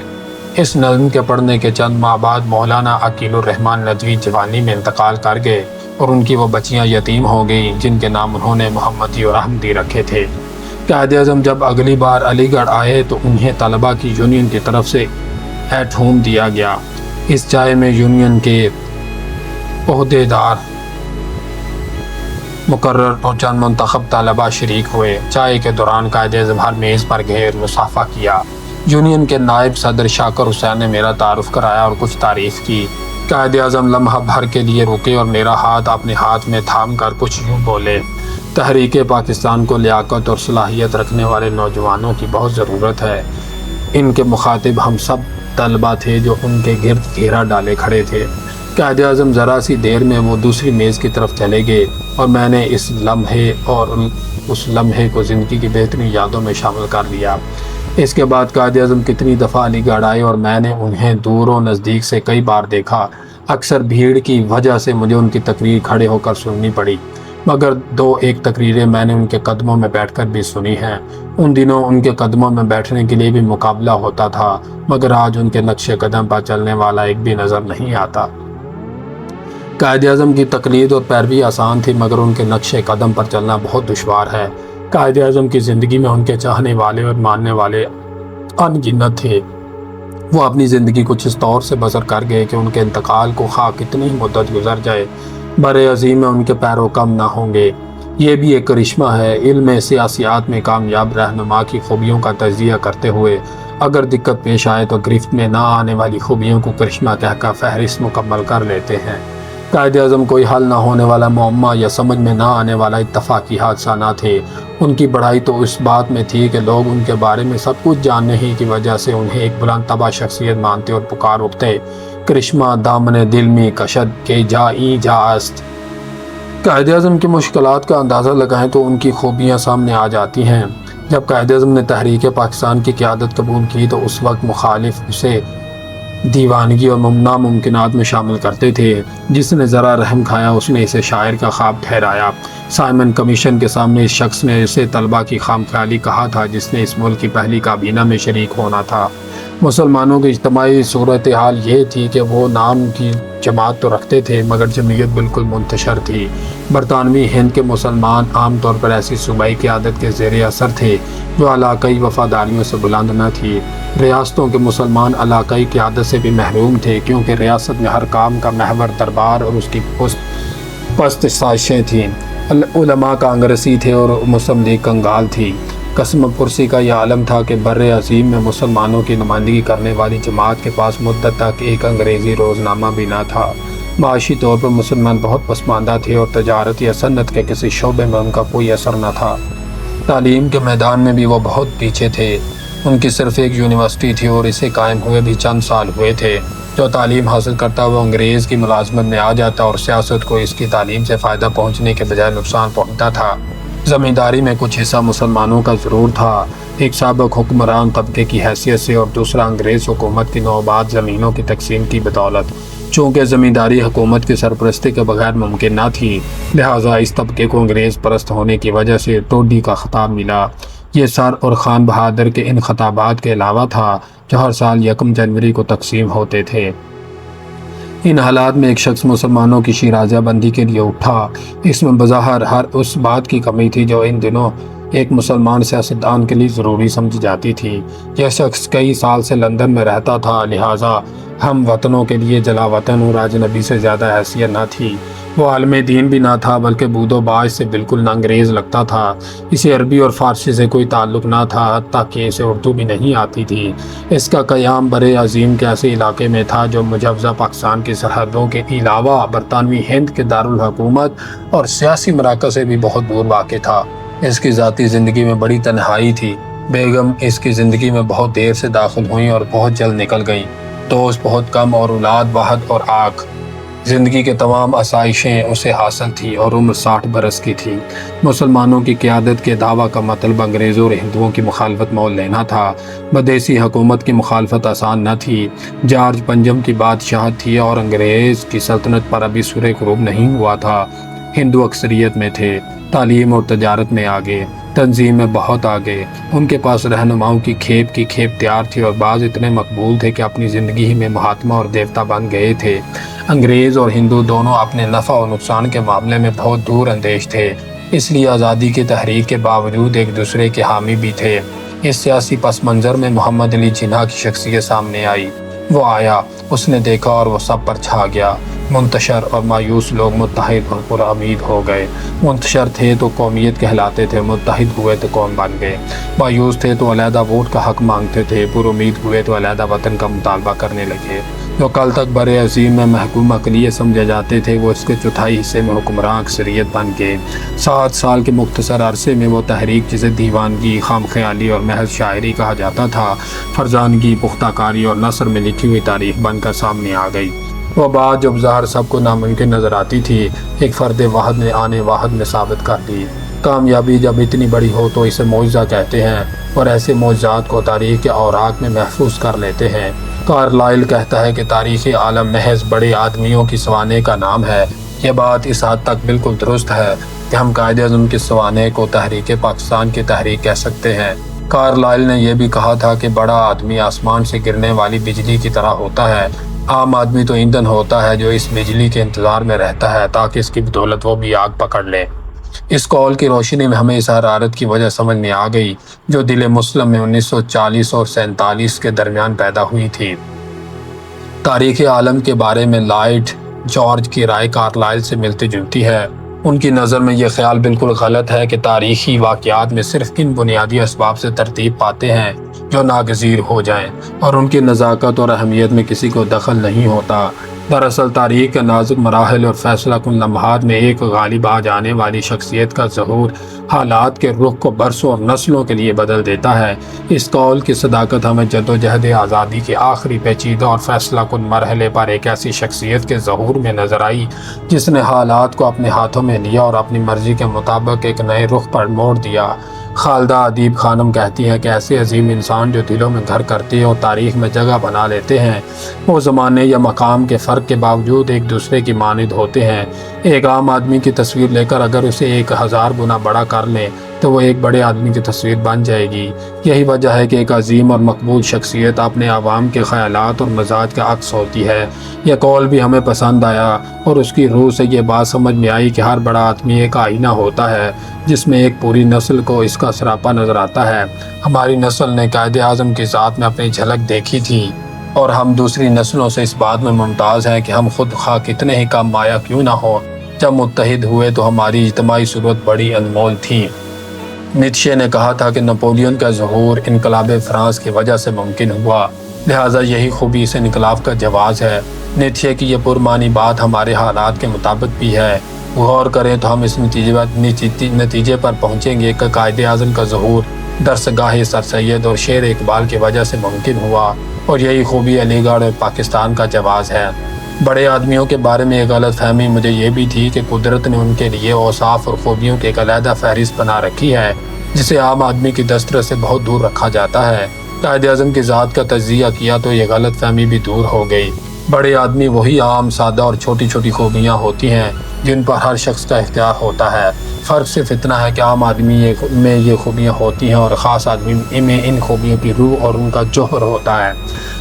اس نظم کے پڑھنے کے چند ماہ بعد مولانا عقیل الرحمن ندوی جوانی میں انتقال کر گئے اور ان کی وہ بچیاں یتیم ہو گئیں جن کے نام انہوں نے محمدی اور احمدی رکھے تھے۔ قائد اعظم جب اگلی بار علی گڑھ آئے تو انہیں طلبہ کی یونین کی طرف سے ایٹ ہوم دیا گیا۔ اس چائے میں یونین کے عہدیدار، مقرر اور چند منتخب طلبہ شریک ہوئے۔ چائے کے دوران قائد اعظم ہر میز پر گھیر مصافحہ کیا۔ یونین کے نائب صدر شاکر حسین نے میرا تعارف کرایا اور کچھ تعریف کی۔ قائد اعظم لمحہ بھر کے لیے رکے اور میرا ہاتھ اپنے ہاتھ میں تھام کر کچھ یوں بولے: تحریک پاکستان کو لیاقت اور صلاحیت رکھنے والے نوجوانوں کی بہت ضرورت ہے۔ ان کے مخاطب ہم سب طلبہ تھے جو ان کے گرد گھیرا ڈالے کھڑے تھے۔ قائد اعظم ذرا سی دیر میں وہ دوسری میز کی طرف چلے گئے اور میں نے اس لمحے کو زندگی کی بہترین یادوں میں شامل کر لیا۔ اس کے بعد قائد اعظم کتنی دفعہ علی گڑھ آئے اور میں نے انہیں دور و نزدیک سے کئی بار دیکھا۔ اکثر بھیڑ کی وجہ سے مجھے ان کی تقریر کھڑے ہو کر سننی پڑی، مگر 2-1 تقریریں میں نے ان کے قدموں میں بیٹھ کر بھی سنی ہیں۔ ان دنوں ان کے قدموں میں بیٹھنے کے لیے بھی مقابلہ ہوتا تھا، مگر آج ان کے نقش قدم پر چلنے والا ایک بھی نظر نہیں آتا۔ قائد اعظم کی تقلید اور پیروی آسان تھی مگر ان کے نقش قدم پر چلنا بہت دشوار ہے۔ قائد اعظم کی زندگی میں ان کے چاہنے والے اور ماننے والے ان گنت تھے۔ وہ اپنی زندگی کچھ اس طور سے بسر کر گئے کہ ان کے انتقال کو خواہ کتنی ہی مدت گزر جائے بر عظیم میں ان کے پیرو کم نہ ہوں گے۔ یہ بھی ایک کرشمہ ہے۔ علم سیاسیات میں کامیاب رہنما کی خوبیوں کا تجزیہ کرتے ہوئے اگر دقت پیش آئے تو گرفت میں نہ آنے والی خوبیوں کو کرشمہ کہہ کر فہرست مکمل کر لیتے ہیں۔ قائد اعظم کوئی حل نہ ہونے والا معمہ یا سمجھ میں نہ آنے والا اتفاقی حادثہ نہ تھے۔ ان کی بڑائی تو اس بات میں تھی کہ لوگ ان کے بارے میں سب کچھ جاننے ہی کی وجہ سے انہیں ایک بلند طبع شخصیت مانتے اور پکار اٹھتے، کرشمہ دامن دل میں کشد کے جا است۔ قائد اعظم کی مشکلات کا اندازہ لگائیں تو ان کی خوبیاں سامنے آ جاتی ہیں۔ جب قائد اعظم نے تحریک پاکستان کی قیادت قبول کی تو اس وقت مخالف اسے دیوانگی اور ناممکنات میں شامل کرتے تھے۔ جس نے ذرا رحم کھایا اس نے اسے شاعر کا خواب ٹھہرایا۔ سائمن کمیشن کے سامنے اس شخص نے اسے طلبہ کی خام خیالی کہا تھا جس نے اس ملک کی پہلی کابینہ میں شریک ہونا تھا۔ مسلمانوں کی اجتماعی صورتحال یہ تھی کہ وہ نام کی جماعت تو رکھتے تھے مگر جمعیت بالکل منتشر تھی۔ برطانوی ہند کے مسلمان عام طور پر ایسی صوبائی قیادت کے زیر اثر تھے جو علاقائی وفاداریوں سے بلند نہ تھی۔ ریاستوں کے مسلمان علاقائی قیادت سے بھی محروم تھے کیونکہ ریاست میں ہر کام کا محور دربار اور اس کی پست سازشیں تھیں۔ علماء کانگریسی تھے اور مسلم لیگ کنگال تھی۔ قسم پرسی کا یہ عالم تھا کہ بر عظیم میں مسلمانوں کی نمائندگی کرنے والی جماعت کے پاس مدت تک ایک انگریزی روزنامہ بھی نہ تھا۔ معاشی طور پر مسلمان بہت پسماندہ تھے اور تجارت یا صنعت کے کسی شعبے میں ان کا کوئی اثر نہ تھا۔ تعلیم کے میدان میں بھی وہ بہت پیچھے تھے۔ ان کی صرف ایک یونیورسٹی تھی اور اسے قائم ہوئے بھی چند سال ہوئے تھے۔ جو تعلیم حاصل کرتا وہ انگریز کی ملازمت میں آ جاتا اور سیاست کو اس کی تعلیم سے فائدہ پہنچنے کے بجائے نقصان پہنچتا تھا۔ زمینداری میں کچھ حصہ مسلمانوں کا ضرور تھا، ایک سابق حکمران طبقے کی حیثیت سے اور دوسرا انگریز حکومت کی نوآباد زمینوں کی تقسیم کی بدولت۔ چونکہ زمینداری حکومت کی سرپرستی کے بغیر ممکن نہ تھی، لہٰذا اس طبقے کو انگریز پرست ہونے کی وجہ سے ٹوڈی کا خطاب ملا۔ یہ سر اور خان بہادر کے ان خطابات کے علاوہ تھا جو ہر سال 1 جنوری کو تقسیم ہوتے تھے۔ ان حالات میں ایک شخص مسلمانوں کی شیرازہ بندی کے لیے اٹھا۔ اس میں بظاہر ہر اس بات کی کمی تھی جو ان دنوں ایک مسلمان سیاستدان کے لیے ضروری سمجھی جاتی تھی۔ یہ شخص کئی سال سے لندن میں رہتا تھا، لہٰذا ہم وطنوں کے لیے جلا وطن اور اجنبی سے زیادہ حیثیت نہ تھی۔ وہ عالم دین بھی نہ تھا بلکہ بود و باش سے بالکل نہ انگریز لگتا تھا۔ اسے عربی اور فارسی سے کوئی تعلق نہ تھا، حتیٰ کہ اسے اردو بھی نہیں آتی تھی۔ اس کا قیام بر عظیم کے ایسے علاقے میں تھا جو مجوزہ پاکستان کی سرحدوں کے علاوہ برطانوی ہند کے دارالحکومت اور سیاسی مراکز سے بھی بہت دور واقع تھا۔ اس کی ذاتی زندگی میں بڑی تنہائی تھی۔ بیگم اس کی زندگی میں بہت دیر سے داخل ہوئیں اور بہت جلد نکل گئیں۔ دوست بہت کم اور اولاد واحد اور آنکھ۔ زندگی کے تمام آسائشیں اسے حاصل تھی اور عمر 60 برس کی تھی۔ مسلمانوں کی قیادت کے دعویٰ کا مطلب انگریزوں اور ہندوؤں کی مخالفت مول لینا تھا۔ بدیسی حکومت کی مخالفت آسان نہ تھی۔ جارج پنجم کی بادشاہت تھی اور انگریز کی سلطنت پر ابھی سر غروب نہیں ہوا تھا۔ ہندو اکثریت میں تھے، تعلیم اور تجارت میں آگے، تنظیم میں بہت آگے۔ ان کے پاس رہنماؤں کی کھیپ تیار تھی اور بعض اتنے مقبول تھے کہ اپنی زندگی ہی میں مہاتما اور دیوتا بن گئے تھے۔ انگریز اور ہندو دونوں اپنے نفع و نقصان کے معاملے میں بہت دور اندیش تھے، اس لیے آزادی کی تحریک کے باوجود ایک دوسرے کے حامی بھی تھے۔ اس سیاسی پس منظر میں محمد علی جناح کی شخصیت سامنے آئی۔ وہ آیا، اس نے دیکھا اور وہ سب پر چھا گیا۔ منتشر اور مایوس لوگ متحد اور پرامید ہو گئے۔ منتشر تھے تو قومیت کہلاتے تھے، متحد ہوئے تو قوم بن گئے۔ مایوس تھے تو علیحدہ ووٹ کا حق مانگتے تھے، پرامید ہوئے تو علیحدہ وطن کا مطالبہ کرنے لگے۔ جو کل تک بر عظیم میں محکوم اقلیت سمجھے جاتے تھے وہ اس کے چوتھائی حصے میں حکمراں اکثریت بن گئے۔ 7 سال کے مختصر عرصے میں وہ تحریک جسے دیوانگی، خام خیالی اور محض شاعری کہا جاتا تھا، فرزانگی، پختہ کاری اور نثر میں لکھی ہوئی تاریخ بن کر سامنے آ گئی۔ وہ بات جو بظاہر سب کو ناممکن نظر آتی تھی، ایک فرد واحد نے آنے واحد میں ثابت کر دی۔ کامیابی جب اتنی بڑی ہو تو اسے معجزہ کہتے ہیں اور ایسے معجزات کو تاریخ کے اوراق میں محفوظ کر لیتے ہیں۔ کارلائل کہتا ہے کہ تاریخ عالم محض بڑے آدمیوں کی سوانح کا نام ہے۔ یہ بات اس حد تک بالکل درست ہے کہ ہم قائد اعظم کی سوانح کو تحریک پاکستان کی تحریک کہہ سکتے ہیں۔ کارلائل نے یہ بھی کہا تھا کہ بڑا آدمی آسمان سے گرنے والی بجلی کی طرح ہوتا ہے، عام آدمی تو ایندھن ہوتا ہے جو اس بجلی کے انتظار میں رہتا ہے تاکہ اس کی بدولت وہ بھی آگ پکڑ لے۔ اس قول کی روشنی میں ہمیں اس حرارت کی وجہ سمجھ میں آ گئی جو دل مسلم میں 1940 اور 47 کے درمیان پیدا ہوئی تھی۔ تاریخ عالم کے بارے میں لائٹ جارج کی رائے کارلائل سے ملتی جلتی ہے۔ ان کی نظر میں یہ خیال بالکل غلط ہے کہ تاریخی واقعات میں صرف ان بنیادی اسباب سے ترتیب پاتے ہیں جو ناگزیر ہو جائیں اور ان کی نزاکت اور اہمیت میں کسی کو دخل نہیں ہوتا۔ دراصل تاریخ کے نازک مراحل اور فیصلہ کن لمحات میں ایک غالب آ جانے والی شخصیت کا ظہور حالات کے رخ کو برسوں اور نسلوں کے لیے بدل دیتا ہے۔ اس قول کی صداقت ہمیں جدوجہد آزادی کے آخری پیچیدہ اور فیصلہ کن مرحلے پر ایک ایسی شخصیت کے ظہور میں نظر آئی جس نے حالات کو اپنے ہاتھوں میں لیا اور اپنی مرضی کے مطابق ایک نئے رخ پر موڑ دیا۔ خالدہ ادیب خانم کہتی ہیں کہ ایسے عظیم انسان جو دلوں میں گھر کرتے اور تاریخ میں جگہ بنا لیتے ہیں وہ زمانے یا مقام کے فرق کے باوجود ایک دوسرے کی مانند ہوتے ہیں۔ ایک عام آدمی کی تصویر لے کر اگر اسے 1000 گنا بڑا کر لیں تو وہ ایک بڑے آدمی کی تصویر بن جائے گی۔ یہی وجہ ہے کہ ایک عظیم اور مقبول شخصیت اپنے عوام کے خیالات اور مزاج کا عکس ہوتی ہے۔ یہ قول بھی ہمیں پسند آیا اور اس کی روح سے یہ بات سمجھ میں آئی کہ ہر بڑا آدمی ایک آئینہ ہوتا ہے جس میں ایک پوری نسل کو اس کا سراپا نظر آتا ہے۔ ہماری نسل نے قائد اعظم کی ذات میں اپنی جھلک دیکھی تھی اور ہم دوسری نسلوں سے اس بات میں ممتاز ہیں کہ ہم خود خواہ کتنے ہی کم مایہ کیوں نہ ہو، جب متحد ہوئے تو ہماری اجتماعی صورت بڑی انمول تھی۔ نیتشے نے کہا تھا کہ نپولین کا ظہور انقلاب فرانس کی وجہ سے ممکن ہوا، لہٰذا یہی خوبی اس انقلاب کا جواز ہے۔ نیتشے کی یہ پرمعنی بات ہمارے حالات کے مطابق بھی ہے۔ غور کریں تو ہم اس نتیجے پر پہنچیں گے کہ قائد اعظم کا ظہور درسگاہ سر سید اور شیر اقبال کی وجہ سے ممکن ہوا، اور یہی خوبی علی گڑھ اور پاکستان کا جواز ہے۔ بڑے آدمیوں کے بارے میں ایک غلط فہمی مجھے یہ بھی تھی کہ قدرت نے ان کے لیے اوصاف اور خوبیوں کی ایک علیحدہ فہرست بنا رکھی ہے جسے عام آدمی کی دسترس سے بہت دور رکھا جاتا ہے۔ قائد اعظم کی ذات کا تجزیہ کیا تو یہ غلط فہمی بھی دور ہو گئی۔ بڑے آدمی وہی عام، سادہ اور چھوٹی چھوٹی خوبیاں ہوتی ہیں جن پر ہر شخص کا اختیار ہوتا ہے۔ فرق صرف اتنا ہے کہ عام آدمی میں یہ خوبیاں ہوتی ہیں اور خاص آدمی میں ان خوبیوں کی روح اور ان کا جوہر ہوتا ہے۔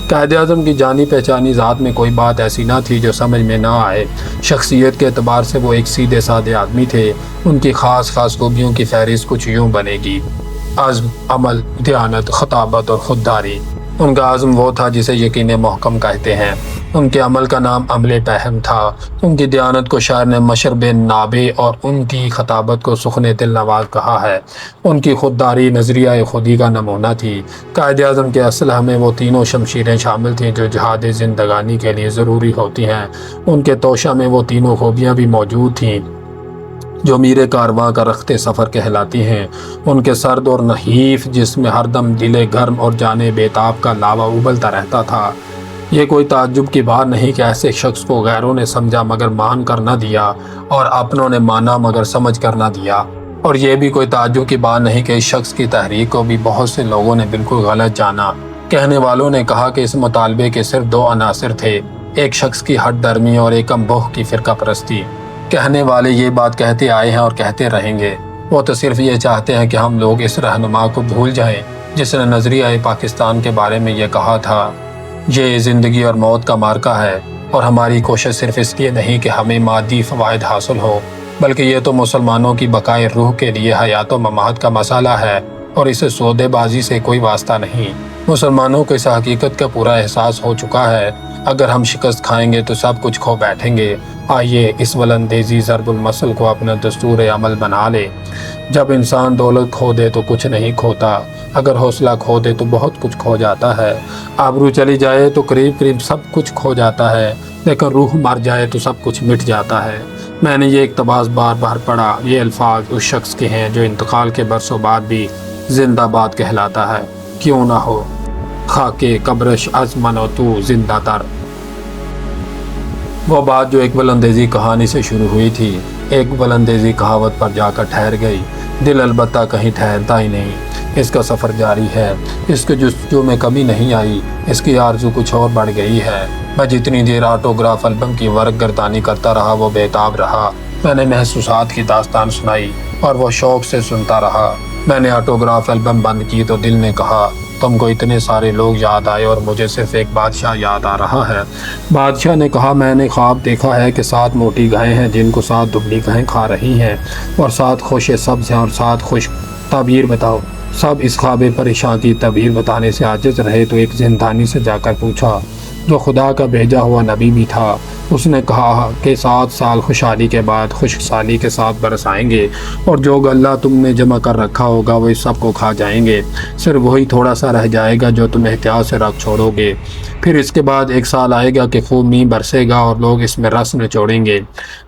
قائد اعظم کی جانی پہچانی ذات میں کوئی بات ایسی نہ تھی جو سمجھ میں نہ آئے۔ شخصیت کے اعتبار سے وہ ایک سیدھے سادے آدمی تھے۔ ان کی خاص خوبیوں کی فہرست کچھ یوں بنے گی: عزم، عمل، دیانت، خطابت اور خودداری۔ ان کا عزم وہ تھا جسے یقین محکم کہتے ہیں۔ ان کے عمل کا نام عمل پہم تھا۔ ان کی دیانت کو شاعر نے مشرب نابے اور ان کی خطابت کو سخن دل نواز کہا ہے۔ ان کی خودداری نظریہ خودی کا نمونہ تھی۔ قائد اعظم کے اسلحہ میں وہ تینوں شمشیریں شامل تھیں جو جہاد زندگانی کے لیے ضروری ہوتی ہیں۔ ان کے توشہ میں وہ تینوں خوبیاں بھی موجود تھیں جو میر کارواں کا رخت سفر کہلاتی ہیں۔ ان کے سرد اور نحیف جسم میں ہر دم دل گرم اور جان بیتاب کا لاوا ابلتا رہتا تھا۔ یہ کوئی تعجب کی بات نہیں کہ ایسے شخص کو غیروں نے سمجھا مگر مان کر نہ دیا، اور اپنوں نے مانا مگر سمجھ کر نہ دیا۔ اور یہ بھی کوئی تعجب کی بات نہیں کہ اس شخص کی تحریک کو بھی بہت سے لوگوں نے بالکل غلط جانا۔ کہنے والوں نے کہا کہ اس مطالبے کے صرف 2 عناصر تھے، ایک شخص کی ہٹ درمی اور ایک انبوہ کی فرقہ پرستی۔ کہنے والے یہ بات کہتے آئے ہیں اور کہتے رہیں گے۔ وہ تو صرف یہ چاہتے ہیں کہ ہم لوگ اس رہنما کو بھول جائیں جس نے نظریہ پاکستان کے بارے میں یہ کہا تھا: یہ زندگی اور موت کا معرکہ ہے، اور ہماری کوشش صرف اس لیے نہیں کہ ہمیں مادی فوائد حاصل ہو، بلکہ یہ تو مسلمانوں کی بقائے روح کے لیے حیات و ممات کا مسئلہ ہے، اور اسے سودے بازی سے کوئی واسطہ نہیں۔ مسلمانوں کو اس حقیقت کا پورا احساس ہو چکا ہے، اگر ہم شکست کھائیں گے تو سب کچھ کھو بیٹھیں گے۔ آئیے اس ولندیزی ضرب المثل کو اپنا دستور عمل بنا لے: جب انسان دولت کھو دے تو کچھ نہیں کھوتا، اگر حوصلہ کھو دے تو بہت کچھ کھو جاتا ہے، آبرو چلی جائے تو قریب سب کچھ کھو جاتا ہے، لیکن روح مر جائے تو سب کچھ مٹ جاتا ہے۔ میں نے یہ اقتباس بار بار پڑھا۔ یہ الفاظ اس شخص کے ہیں جو انتقال کے برسوں بعد بھی زندہ باد کہلاتا ہے۔ کیوں نہ ہو خاکے قبرش از من و تو زندہ تر۔ وہ بات جو ایک ولندیزی کہانی سے شروع ہوئی تھی ایک ولندیزی کہاوت پر جا کر ٹھہر گئی۔ دل البتہ کہیں ٹھہرتا ہی نہیں، اس کا سفر جاری ہے، اس کے جستجو میں کمی نہیں آئی، اس کی آرزو کچھ اور بڑھ گئی ہے۔ میں جتنی دیر آٹوگراف البم کی ورق گردانی کرتا رہا وہ بےتاب رہا۔ میں نے محسوسات کی داستان سنائی اور وہ شوق سے سنتا رہا۔ میں نے آٹوگراف البم بند کی تو دل نے کہا تم کو اتنے سارے لوگ یاد آئے اور مجھے صرف ایک بادشاہ یاد آ رہا ہے۔ بادشاہ نے کہا میں نے خواب دیکھا ہے کہ 7 موٹی گائیں ہیں جن کو 7 دبلی گائیں کھا رہی ہیں، اور 7 خوش سبز ہیں اور 7 خشک۔ تعبیر بتاؤ۔ سب اس خواب پریشان کی تعبیر بتانے سے عاجز رہے تو ایک زندانی سے جا کر پوچھا جو خدا کا بھیجا ہوا نبی بھی تھا۔ اس نے کہا کہ 7 سال خوشحالی کے بعد خشک سالی کے ساتھ برس آئیں گے، اور جو غلہ تم نے جمع کر رکھا ہوگا وہ اس سب کو کھا جائیں گے، صرف وہی تھوڑا سا رہ جائے گا جو تم احتیاط سے رکھ چھوڑو گے۔ پھر اس کے بعد 1 سال آئے گا کہ خوب مینہ برسے گا اور لوگ اس میں رس نچوڑیں گے۔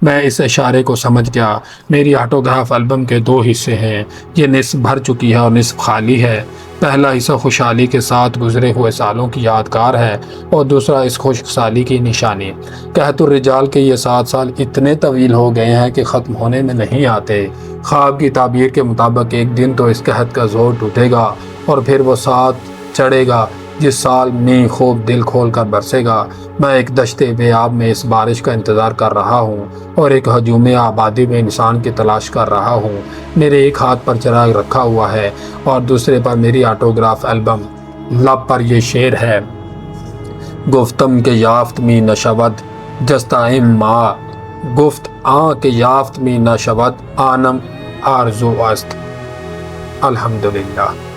میں اس اشارے کو سمجھ گیا۔ میری آٹوگراف البم کے 2 حصے ہیں، یہ نصف بھر چکی ہے اور نصف خالی ہے۔ پہلا حصہ خوشحالی کے ساتھ گزرے ہوئے سالوں کی یادگار ہے، اور دوسرا اس خشک سالی کی نشانی۔ قحط الرجال کے یہ 7 سال اتنے طویل ہو گئے ہیں کہ ختم ہونے میں نہیں آتے۔ خواب کی تعبیر کے مطابق ایک دن تو اس قحط کا زور ٹوٹے گا، اور پھر وہ ساتھ چڑھے گا جس سال مینہ خوب دل کھول کر برسے گا۔ میں ایک دشت بے آب میں اس بارش کا انتظار کر رہا ہوں، اور ایک ہجوم آبادی میں انسان کی تلاش کر رہا ہوں۔ میرے ایک ہاتھ پر چراغ رکھا ہوا ہے اور دوسرے پر میری آٹوگراف البم۔ لب پر یہ شعر ہے: گفتم کہ یافت می نشود جستائم ما، گفت آں کہ یافت می نشود آنم آرزو است۔ الحمدللہ۔